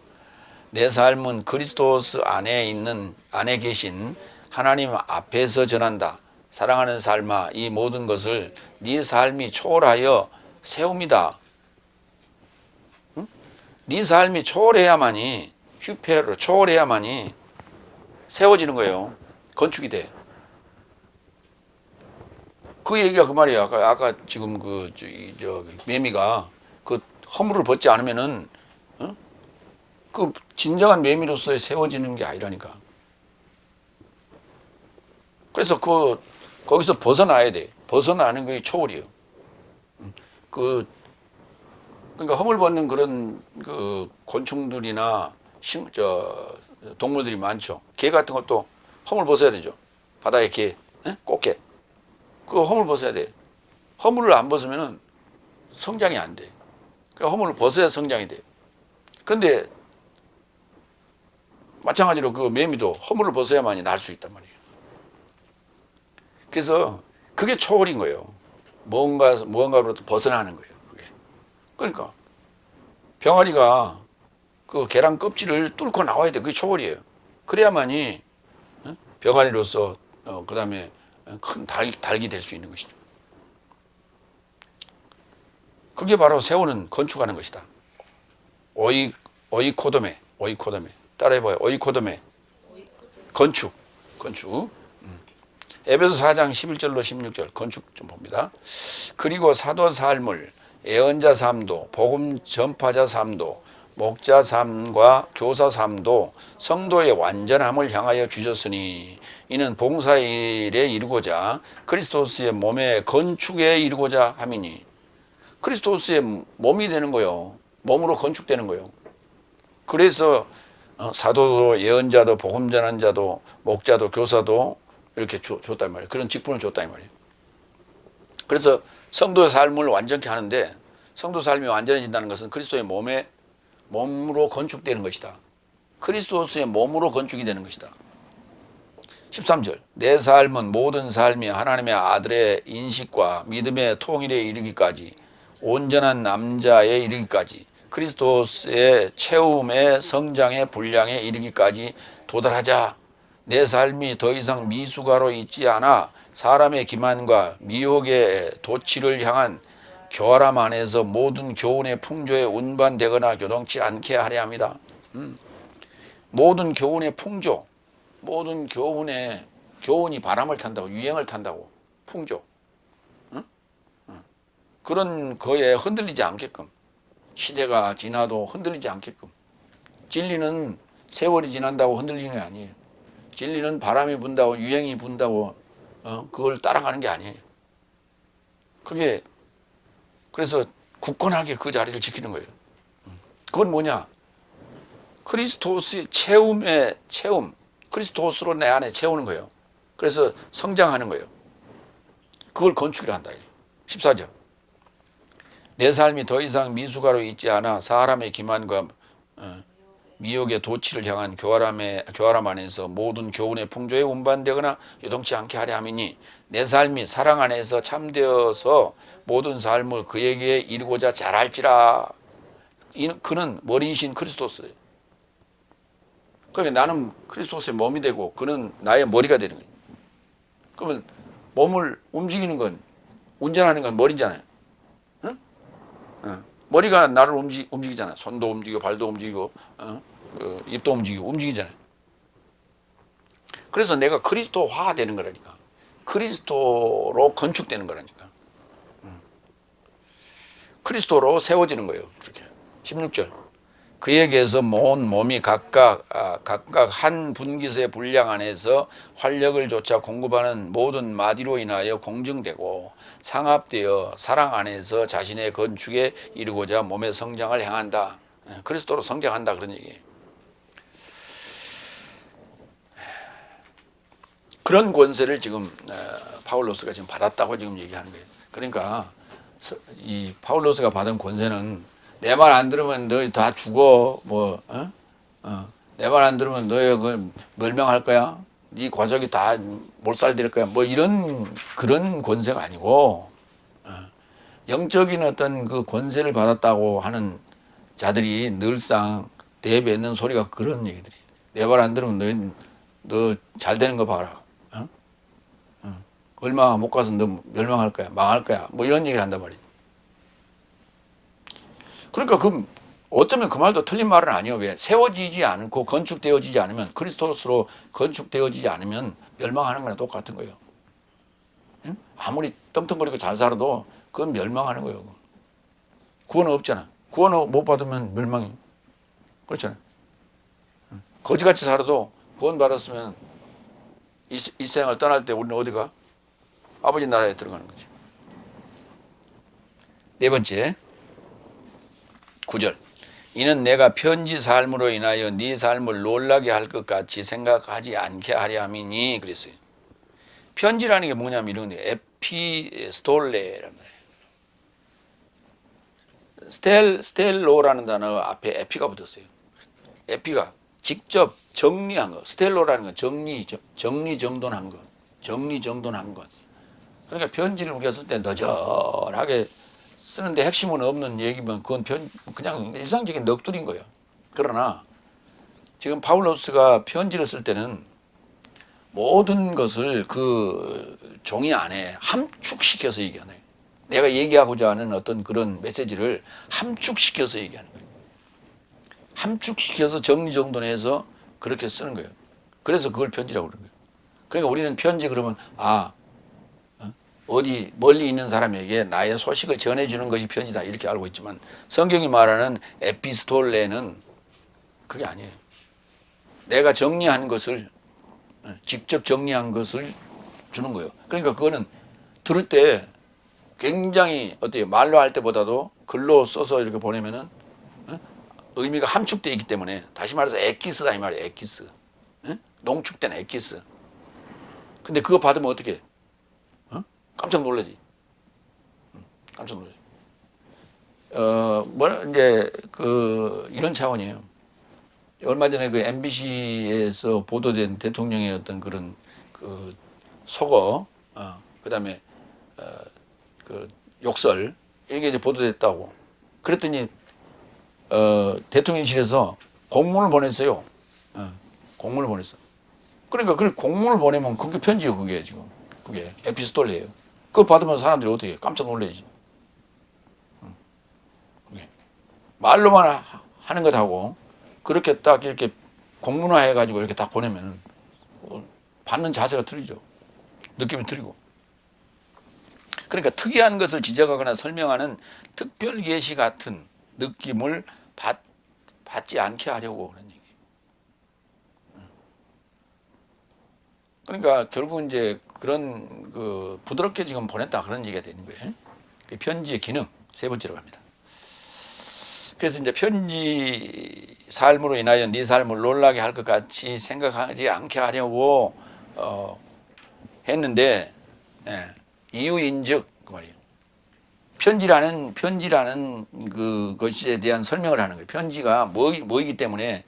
내 삶은 그리스도 안에 계신 하나님 앞에서 전한다. 사랑하는 삶아 이 모든 것을 네 삶이 초월하여 세웁니다. 응? 네 삶이 초월해야만이 휴폐로 초월해야만이 세워지는 거예요. 건축이 돼. 그 얘기가 그 말이야. 아까 지금 매미가 그 허물을 벗지 않으면은 그 진정한 매미로서의 세워지는 게 아니라니까. 그래서 거기서 벗어나야 돼. 벗어나는 게 초월이에요. 그러니까 허물 벗는 그런 그 곤충들이나 동물들이 많죠. 개 같은 것도 허물 벗어야 되죠. 바다에 개, 꽃게. 그 허물 벗어야 돼. 허물을 안 벗으면은 성장이 안 돼. 그러니까 허물을 벗어야 성장이 돼. 그런데 마찬가지로 그 매미도 허물을 벗어야만이 날 수 있단 말이에요. 그래서 그게 초월인 거예요. 무언가로부터 벗어나는 거예요. 그게. 그러니까 병아리가 그 계란 껍질을 뚫고 나와야 돼. 그게 초월이에요. 그래야만이 병아리로서 그 다음에 큰 닭이 될 수 있는 것이죠. 그게 바로 세우는 건축하는 것이다. 오직 오이코도메. 따라해봐요. 오이코도메. 건축. 에베소 4장 11절로 16절 건축 좀 봅니다. 그리고 사도 삶을 예언자 삶도 복음 전파자 삶도 목자 삶과 교사 삶도 성도의 완전함을 향하여 주셨으니 이는 봉사의 일에 이루고자 그리스도스의 몸의 건축에 이루고자 함이니. 그리스도스의 몸이 되는 거요. 몸으로 건축되는 거요. 그래서 사도도 예언자도 복음 전한 자도 목자도 교사도 이렇게 줬단 말이에요. 그런 직분을 줬단 말이에요. 그래서 성도의 삶을 완전케 하는데, 성도 삶이 완전해진다는 것은 그리스도의 몸으로 건축되는 것이다. 그리스도의 몸으로 건축이 되는 것이다. 13절 내 삶은 모든 삶이 하나님의 아들의 인식과 믿음의 통일에 이르기까지 온전한 남자에 이르기까지 그리스도의 채움의 성장의 분량에 이르기까지 도달하자. 내 삶이 더 이상 미숙아로 있지 않아 사람의 기만과 미혹의 도치를 향한 교활함 안에서 모든 교훈의 풍조에 운반되거나 교동치 않게 하려 합니다. 모든 교훈의 풍조, 모든 교훈이 바람을 탄다고, 유행을 탄다고, 풍조. 그런 거에 흔들리지 않게끔, 시대가 지나도 흔들리지 않게끔. 진리는 세월이 지난다고 흔들리는 게 아니에요. 진리는 바람이 분다고, 유행이 분다고 그걸 따라가는 게 아니에요. 그게 그래서 굳건하게 그 자리를 지키는 거예요. 그건 뭐냐? 그리스도스의 채움, 그리스도스로 내 안에 채우는 거예요. 그래서 성장하는 거예요. 그걸 건축이라 한다. 14절 내 삶이 더 이상 미숙아로 있지 않아 사람의 기만과 미혹의 도치를 향한 교활함 안에서 모든 교훈의 풍조에 운반되거나 요동치 않게 하려 함이니 내 삶이 사랑 안에서 참되어서 모든 삶을 그에게 이루고자 잘할지라. 그는 머리이신 그리스도스예요. 그러니까 나는 그리스도스의 몸이 되고 그는 나의 머리가 되는 거예요. 그러면 몸을 움직이는 건, 운전하는 건 머리잖아요. 머리가 나를 움직이잖아요. 손도 움직이고 발도 움직이고 입도 움직이잖아요. 그래서 내가 그리스도화 되는 거라니까. 그리스도로 건축되는 거라니까. 그리스도로 세워지는 거예요. 그렇게. 16절 그에게서 모은 몸이 각각 한 분깃의 분량 안에서 활력을 조차 공급하는 모든 마디로 인하여 공정되고 상합되어 사랑 안에서 자신의 건축에 이르고자 몸의 성장을 향한다. 그리스도로 성장한다 그런 얘기예요. 그런 권세를 지금 파울로스가 지금 받았다고 지금 얘기하는 거예요. 그러니까 이 파울로스가 받은 권세는 내 말 안 들으면 너 다 죽어. 내 말 안 들으면 너희 그 멸망할 거야. 네 가족이 다 몰살될 거야. 이런 그런 권세가 아니고 영적인 어떤 그 권세를 받았다고 하는 자들이 늘상 대비했는 소리가 그런 얘기들이. 내 말 안 들으면 너 잘 되는 거 봐라. 얼마 못 가서 너 멸망할 거야. 망할 거야. 이런 얘기를 한단 말이지. 그러니까 어쩌면 그 말도 틀린 말은 아니에요. 왜? 세워지지 않고 건축되어지지 않으면, 그리스도스로 건축되어지지 않으면 멸망하는 거랑 똑같은 거예요. 응? 아무리 떵떵거리고 잘 살아도 그건 멸망하는 거예요. 구원 없잖아. 구원 못 받으면 멸망이. 그렇잖아요. 거지같이 살아도 구원 받았으면 이 세상을 떠날 때 우리는 어디가? 아버지 나라에 들어가는 거지. 네 번째 9절 이는 내가 편지 삶으로 인하여 네 삶을 놀라게 할 것 같이 생각하지 않게 하려 함이니 그랬어요. 편지라는 게 뭐냐면 이런 거예요. 에피스톨레라는 거예요. 스텔로라는 단어 앞에 에피가 붙었어요. 에피가 직접 정리한 거. 스텔로라는 건 정리정돈한 것. 정리정돈한 것. 그러니까 편지를 우리가 쓸 때 너절하게 쓰는데 핵심은 없는 얘기면 그건 그냥 일상적인 넋두리인 거예요. 그러나 지금 파울로스가 편지를 쓸 때는 모든 것을 그 종이 안에 함축시켜서 얘기하는 거예요. 내가 얘기하고자 하는 어떤 그런 메시지를 함축시켜서 얘기하는 거예요. 함축시켜서 정리정돈해서 그렇게 쓰는 거예요. 그래서 그걸 편지라고 그러는 거예요. 그러니까 우리는 편지 그러면 어디 멀리 있는 사람에게 나의 소식을 전해주는 것이 편지다 이렇게 알고 있지만 성경이 말하는 에피스톨레는 그게 아니에요. 내가 정리한 것을 직접 정리한 것을 주는 거예요. 그러니까 그거는 들을 때 굉장히 어때요? 말로 할 때보다도 글로 써서 이렇게 보내면은 의미가 함축되어 있기 때문에 다시 말해서 엑기스다 이 말이에요. 엑기스. 농축된 엑기스. 근데 그거 받으면 어떻게 해? 깜짝 놀라지. 깜짝 놀라지. 이제 이런 차원이에요. 얼마 전에 그 MBC에서 보도된 대통령의 어떤 그런 그 속어, 그다음에 그 욕설 이게 이제 보도됐다고. 그랬더니 대통령실에서 공문을 보냈어요. 공문을 보냈어. 그러니까 그 공문을 보내면 그게 편지예요. 그게 지금 그게 에피스톨이에요. 그거 받으면 사람들이 어떻게 해? 깜짝 놀라지. 말로만 하는 것하고 그렇게 딱 이렇게 공문화 해가지고 이렇게 딱 보내면 받는 자세가 틀리죠. 느낌이 틀리고. 그러니까 특이한 것을 지적하거나 설명하는 특별 계시 같은 느낌을 받지 않게 하려고 그런 얘기. 그러니까 결국 이제 그런 부드럽게 지금 보냈다 그런 얘기가 되는 거예요. 편지의 기능 세 번째로 갑니다. 그래서 이제 편지 삶으로 인하여 네 삶을 놀라게 할 것 같이 생각하지 않게 하려고 했는데 이유인즉 그 말이에요. 편지라는 그것에 대한 설명을 하는 거예요. 편지가 뭐이기 때문에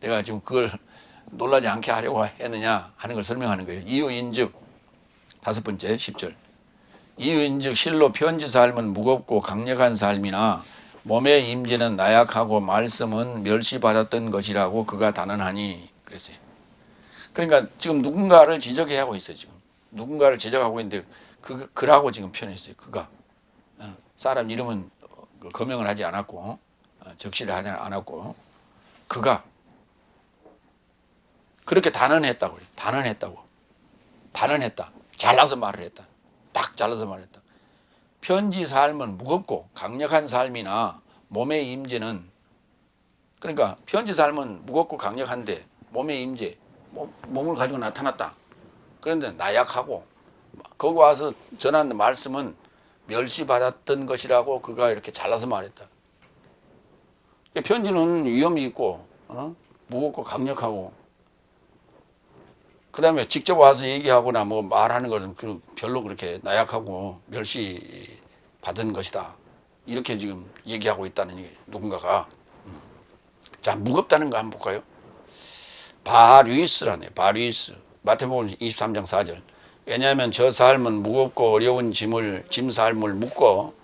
내가 지금 그걸 놀라지 않게 하려고 했느냐 하는 걸 설명하는 거예요. 이유인즉 다섯 번째 10절. 이유인즉 실로 편지 삶은 무겁고 강력한 삶이나 몸의 임재는 나약하고 말씀은 멸시받았던 것이라고 그가 단언하니 그랬어요. 그러니까 지금 누군가를 지적해 하고 있어요. 지금 누군가를 지적하고 있는데 그라고 지금 표현했어요. 그가 사람 이름은 거명을 하지 않았고 적시를 하지 않았고 그가 그렇게 단언했다고 그래요. 단언했다. 잘라서 말을 했다. 딱 잘라서 말했다. 편지 삶은 무겁고 강력한 삶이나 몸의 임재는 그러니까 편지 삶은 무겁고 강력한데 몸의 임재 몸을 가지고 나타났다. 그런데 나약하고 거기 와서 전한 말씀은 멸시받았던 것이라고 그가 이렇게 잘라서 말했다. 편지는 위험이 있고 무겁고 강력하고 그 다음에 직접 와서 얘기하거나 뭐 말하는 것은 별로 그렇게 나약하고 멸시받은 것이다. 이렇게 지금 얘기하고 있다는 얘기예요. 누군가가. 자, 무겁다는 거 한번 볼까요? 바리스라네요. 바리스. 마태복음 23장 4절. 왜냐하면 저 삶은 무겁고 어려운 짐 삶을 묶어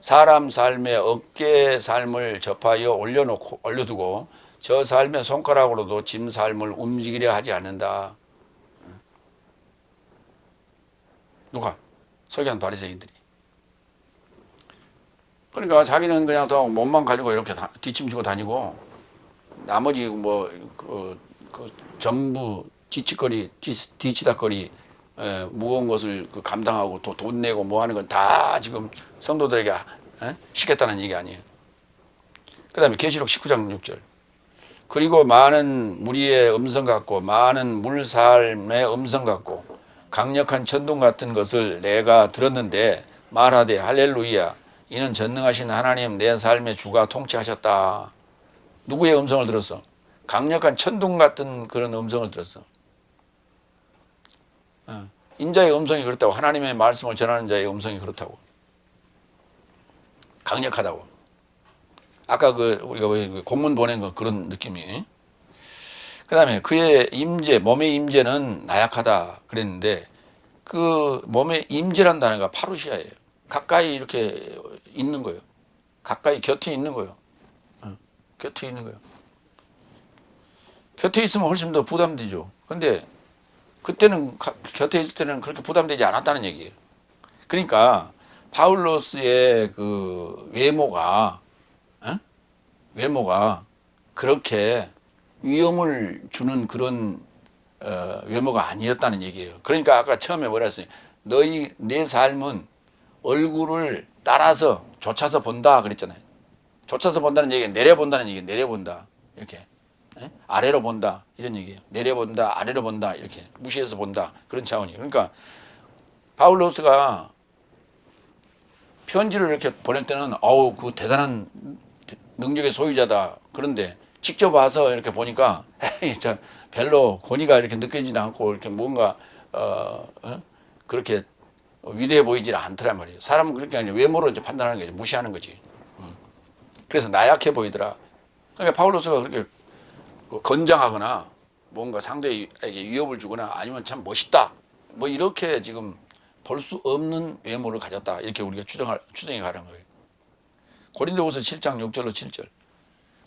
사람 삶의 어깨 삶을 접하여 올려두고 저 삶의 손가락으로도 짐 삶을 움직이려 하지 않는다. 누가? 서기관 바리새인들이. 그러니까 자기는 그냥 더 몸만 가지고 이렇게 뒷짐지고 다니고 나머지 전부 뒤치다거리 무거운 것을 감당하고 또 돈 내고 뭐 하는 건 다 지금 성도들에게 시켰다는 얘기 아니에요. 그 다음에 계시록 19장 6절. 그리고 많은 무리의 음성 같고 많은 물살의 음성 같고 강력한 천둥 같은 것을 내가 들었는데 말하되 할렐루야 이는 전능하신 하나님 내 삶의 주가 통치하셨다. 누구의 음성을 들었어? 강력한 천둥 같은 그런 음성을 들었어. 인자의 음성이 그렇다고. 하나님의 말씀을 전하는 자의 음성이 그렇다고. 강력하다고. 아까 우리가 공문 보낸 거 그런 느낌이. 그 다음에 그의 임재, 몸의 임재는 나약하다 그랬는데 그 몸의 임재란 단어가 파루시아예요. 가까이 이렇게 있는 거예요. 가까이 곁에 있는 거예요. 곁에 있는 거예요. 곁에 있으면 훨씬 더 부담되죠. 근데 그때는 곁에 있을 때는 그렇게 부담되지 않았다는 얘기예요. 그러니까 바울로스의 그 외모가 그렇게 위험을 주는 그런 외모가 아니었다는 얘기예요. 그러니까 아까 처음에 뭐라 했어요? 내 삶은 얼굴을 따라서 좇아서 본다 그랬잖아요. 좇아서 본다는 얘기가 내려본다는 얘기예요. 내려본다. 이렇게. 아래로 본다. 이런 얘기예요. 내려본다. 아래로 본다. 이렇게. 무시해서 본다. 그런 차원이에요. 그러니까 바울로스가 편지를 이렇게 보낼 때는 어우, 그 대단한 능력의 소유자다. 그런데 직접 와서 이렇게 보니까 참 별로 권위가 이렇게 느껴지지 않고 이렇게 뭔가 그렇게 위대해 보이질 않더란 말이에요. 사람은 그렇게 아니라 외모로 이제 판단하는 거지, 무시하는 거지. 그래서 나약해 보이더라. 그러니까 파울로스가 그렇게 건장하거나 뭔가 상대에게 위협을 주거나 아니면 참 멋있다. 뭐 이렇게 지금 볼 수 없는 외모를 가졌다. 이렇게 우리가 추정해 가는 거예요. 고린도후서 7장 6절로 7절.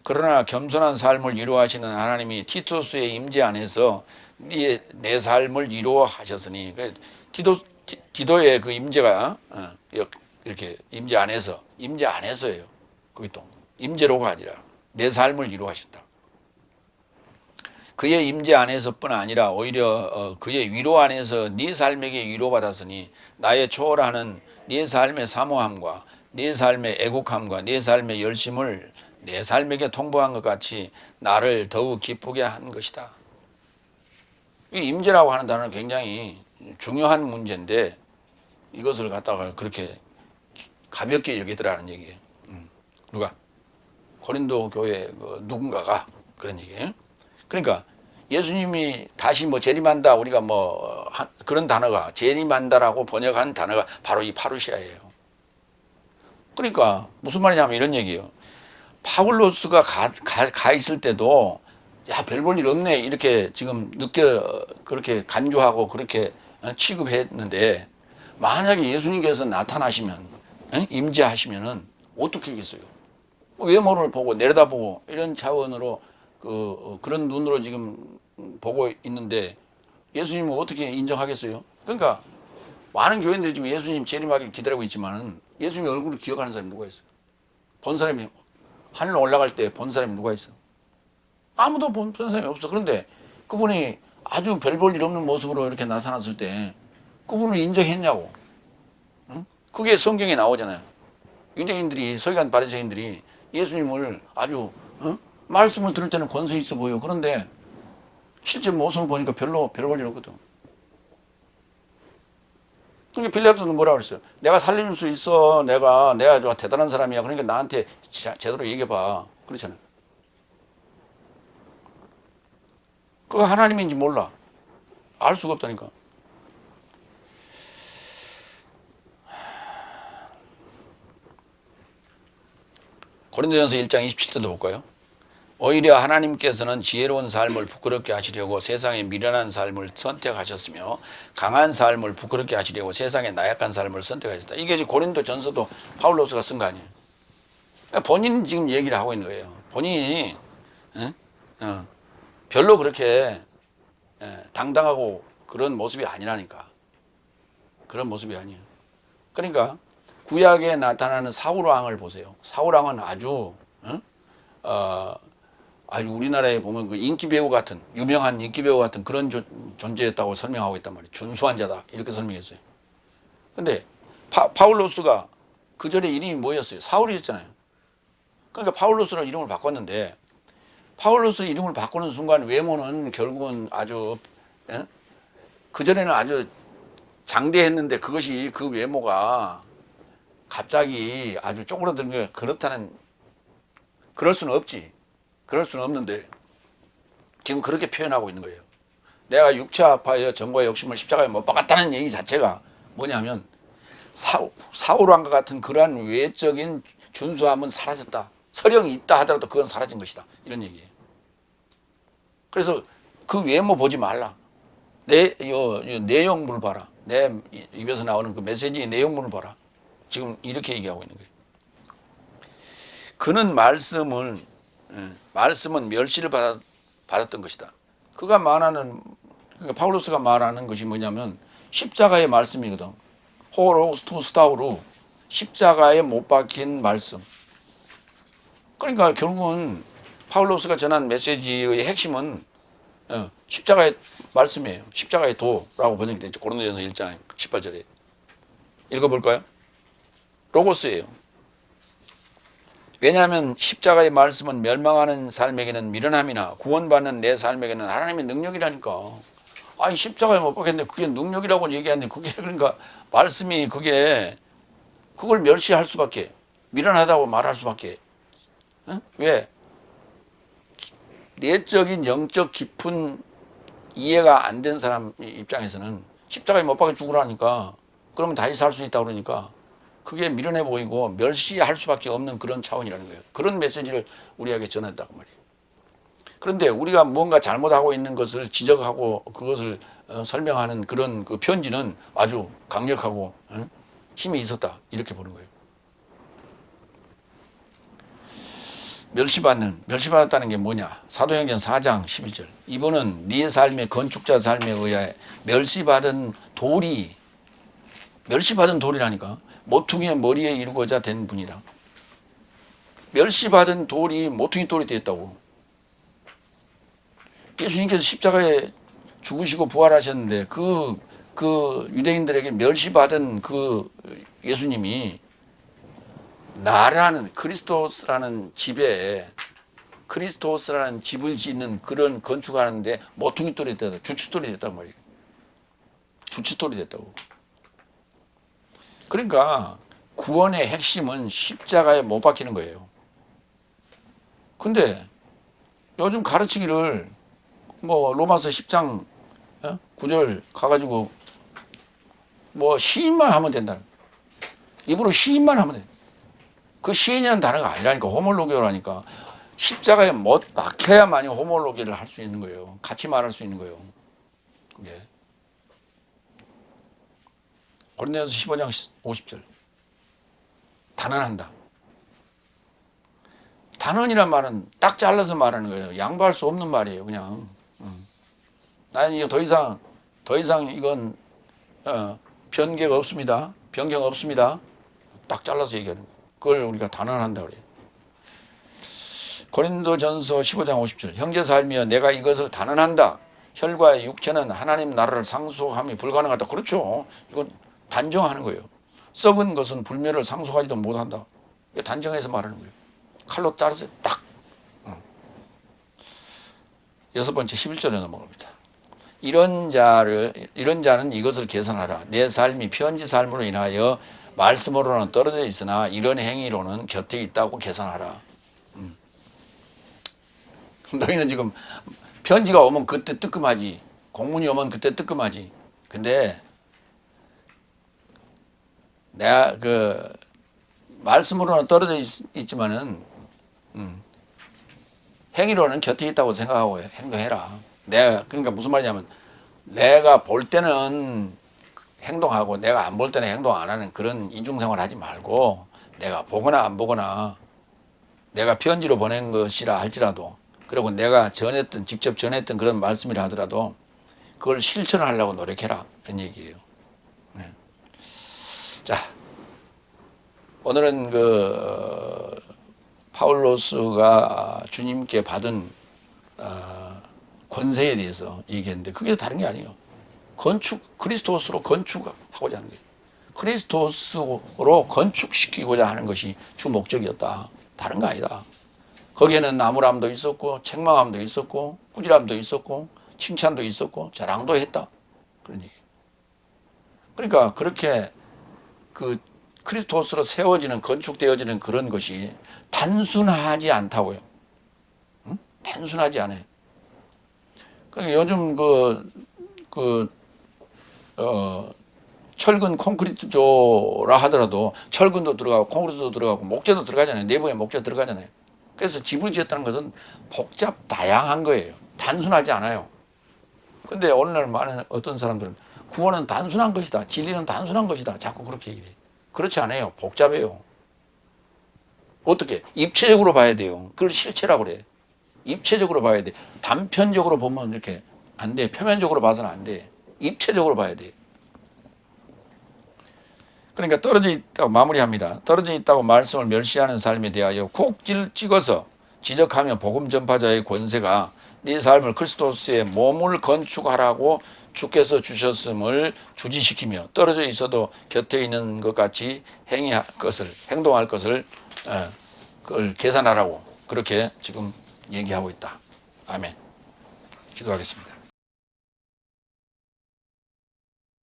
그러나 겸손한 삶을 이루어하시는 하나님이 티토스의 임재 안에서 내 삶을 이루어하셨으니, 디도의 그 임재가 이렇게 임재 안에서예요. 그게 또 임재로가 아니라 내 삶을 이루어하셨다. 그의 임재 안에서뿐 아니라 오히려 그의 위로 안에서 네 삶에게 위로받았으니 나의 초월하는 네 삶의 사모함과 네 삶의 애국함과 네 삶의 열심을 내 삶에게 통보한 것 같이 나를 더욱 기쁘게 한 것이다. 이 임재라고 하는 단어는 굉장히 중요한 문제인데 이것을 갖다가 그렇게 가볍게 여기더라는 얘기예요. 누가? 고린도 교회 누군가가 그런 얘기예요. 그러니까 예수님이 다시 뭐 재림한다, 우리가 뭐 그런 단어가 재림한다라고 번역한 단어가 바로 이 파루시아예요. 그러니까 무슨 말이냐면 이런 얘기예요. 파울로스가 가 있을 때도 야, 별 볼 일 없네 이렇게 지금 그렇게 간주하고 그렇게 취급했는데 만약에 예수님께서 나타나시면 임재하시면은 어떻게 하겠어요? 외모를 보고 내려다보고 이런 차원으로 그런 눈으로 지금 보고 있는데 예수님은 어떻게 인정하겠어요? 그러니까 많은 교인들이 지금 예수님 재림하기를 기다리고 있지만은 예수님 얼굴을 기억하는 사람이 누가 있어요? 본 사람이 하늘로 올라갈 때 본 사람이 누가 있어? 아무도 본 사람이 없어. 그런데 그분이 아주 별 볼 일 없는 모습으로 이렇게 나타났을 때 그분을 인정했냐고. 응? 그게 성경에 나오잖아요. 유대인들이, 서기관 바리새인들이 예수님을 아주 말씀을 들을 때는 권세 있어 보여. 그런데 실제 모습을 보니까 별로 별 볼 일 없거든. 그러니까 빌라도는 뭐라 그랬어요? 내가 살릴 수 있어. 내가 아주 대단한 사람이야. 그러니까 나한테 제대로 얘기해봐. 그렇잖아요. 그거 하나님인지 몰라. 알 수가 없다니까. 고린도전서 1장 27절도 볼까요? 오히려 하나님께서는 지혜로운 삶을 부끄럽게 하시려고 세상의 미련한 삶을 선택하셨으며 강한 삶을 부끄럽게 하시려고 세상의 나약한 삶을 선택하셨다. 이게 지금 고린도전서도 파울로스가 쓴 거 아니에요. 본인이 지금 얘기를 하고 있는 거예요. 본인이 별로 그렇게 당당하고 그런 모습이 아니라니까. 그런 모습이 아니에요. 그러니까 구약에 나타나는 사울왕을 보세요. 사울왕은 아주 아주 우리나라에 보면 그 인기 배우 같은, 유명한 인기 배우 같은 그런 존재였다고 설명하고 있단 말이에요. 준수한 자다 이렇게 설명했어요. 근데 파울로스가 그 전에 이름이 뭐였어요? 사울이었잖아요. 그러니까 파울로스로 이름을 바꿨는데 파울로스 이름을 바꾸는 순간 외모는 결국은 아주 그 전에는 아주 장대했는데 그것이 그 외모가 갑자기 아주 쪼그라드는 게 그럴 수는 없지. 그럴 수는 없는데 지금 그렇게 표현하고 있는 거예요. 내가 육체 아파하여 정과의 욕심을 십자가에 못 박았다는 얘기 자체가 뭐냐면 사울왕과 같은 그러한 외적인 준수함은 사라졌다. 서령이 있다 하더라도 그건 사라진 것이다. 이런 얘기예요. 그래서 그 외모 보지 말라. 내용물을 봐라. 내 입에서 나오는 그 메시지의 내용물을 봐라. 지금 이렇게 얘기하고 있는 거예요. 그는 말씀은 멸시를 받았던 것이다. 그러니까 파울로스가 말하는 것이 뭐냐면 십자가의 말씀이거든. 호로스투스타우로 십자가에 못 박힌 말씀. 그러니까 결국은 파울로스가 전한 메시지의 핵심은 십자가의 말씀이에요. 십자가의 도라고 번역이 되죠. 고린도전서 1장 18절에. 읽어볼까요? 로고스예요. 왜냐하면 십자가의 말씀은 멸망하는 삶에게는 미련함이나 구원받는 내 삶에게는 하나님의 능력이라니까. 아니 십자가에 못 박혔는데 그게 능력이라고 얘기하는데 그게 그러니까 말씀이 그걸 멸시할 수밖에, 미련하다고 말할 수밖에. 왜? 내적인 영적 깊은 이해가 안 된 사람 입장에서는 십자가에 못 박혀 죽으라니까, 그러면 다시 살 수 있다고 그러니까 그게 미련해 보이고 멸시할 수밖에 없는 그런 차원이라는 거예요. 그런 메시지를 우리에게 전했다고 말이에요. 그런데 우리가 뭔가 잘못하고 있는 것을 지적하고 그것을 설명하는 그런 그 편지는 아주 강력하고 힘이 있었다, 이렇게 보는 거예요. 멸시받았다는 게 뭐냐? 사도행전 4장 11절. 이분은 네 삶의 건축자 삶에 의하여 멸시받은 돌이라니까. 모퉁이의 머리에 이루고자 된 분이라. 멸시받은 돌이 모퉁이 돌이 되었다고. 예수님께서 십자가에 죽으시고 부활하셨는데 그 유대인들에게 멸시받은 그 예수님이 나라는 그리스도스라는 집을 짓는 그런 건축하는데 모퉁이 돌이 됐다, 주춧돌이 됐단 말이에요. 주춧돌이 됐다고. 그러니까 구원의 핵심은 십자가에 못 박히는 거예요. 근데 요즘 가르치기를 뭐 로마서 10장 9절 가가지고 뭐 시인만 하면 된다. 입으로 시인만 하면 돼. 그 시인이라는 단어가 아니라니까, 호몰로기오라니까. 십자가에 못 박혀야만이 호몰로기를 할 수 있는 거예요. 같이 말할 수 있는 거예요. 그게. 고린도전서 15장 50절. 단언한다. 단언이란 말은 딱 잘라서 말하는 거예요. 양보할 수 없는 말이에요, 그냥. 나는 이거 더 이상 이건 변개가 없습니다. 변경 없습니다. 딱 잘라서 얘기하는 거예요. 그걸 우리가 단언한다 그래요. 고린도전서 15장 50절. 형제 살며 내가 이것을 단언한다. 혈과의 육체는 하나님 나라를 상속함이 불가능하다. 그렇죠. 이건 단정하는 거예요. 썩은 것은 불멸을 상속하지도 못한다. 단정해서 말하는 거예요. 칼로 자르서 딱. 여섯 번째 11절에 넘어갑니다. 이런 자는 이것을 계산하라. 내 삶이 편지 삶으로 인하여 말씀으로는 떨어져 있으나 이런 행위로는 곁에 있다고 계산하라. 너희는 지금 편지가 오면 그때 뜨끔하지, 공문이 오면 그때 뜨끔하지. 근데 내가 그 말씀으로는 떨어져 있지만은 행위로는 곁에 있다고 생각하고 행동해라. 그러니까 무슨 말이냐면 내가 볼 때는 행동하고 내가 안 볼 때는 행동 안 하는 그런 이중생활 하지 말고, 내가 보거나 안 보거나 내가 편지로 보낸 것이라 할지라도, 그리고 내가 직접 전했던 그런 말씀이라 하더라도 그걸 실천하려고 노력해라, 이런 얘기예요. 네. 자, 오늘은 파울로스가 주님께 받은 권세에 대해서 얘기했는데 그게 다른 게 아니에요. 그리스도스로 건축하고자 하는 거예요. 그리스도스로 건축시키고자 하는 것이 주 목적이었다. 다른 거 아니다. 거기에는 나무람도 있었고 책망함도 있었고 꾸지람도 있었고 칭찬도 있었고 자랑도 했다. 그런 얘기. 그러니까 그렇게 그 그리스도스로 세워지는, 건축되어지는 그런 것이 단순하지 않다고요. 응? 단순하지 않아요. 그러니까 요즘 철근 콘크리트조라 하더라도 철근도 들어가고 콘크리트도 들어가고 목재도 들어가잖아요. 내부에 목재 들어가잖아요. 그래서 집을 지었다는 것은 복잡 다양한 거예요. 단순하지 않아요. 근데 오늘날 많은 어떤 사람들은 구원은 단순한 것이다, 진리는 단순한 것이다, 자꾸 그렇게 얘기해요. 그렇지 않아요. 복잡해요. 어떻게? 입체적으로 봐야 돼요. 그걸 실체라고 그래. 입체적으로 봐야 돼. 단편적으로 보면 이렇게 안 돼. 표면적으로 봐서는 안 돼. 입체적으로 봐야 돼. 그러니까 떨어져 있다고 마무리합니다. 떨어져 있다고 말씀을 멸시하는 삶에 대하여 콕 찍어서 지적하며 복음 전파자의 권세가 네 삶을 그리스도의 몸을 건축하라고 주께서 주셨음을 주지시키며 떨어져 있어도 곁에 있는 것 같이 행동할 것을 그걸 계산하라고 그렇게 지금 얘기하고 있다. 아멘. 기도하겠습니다.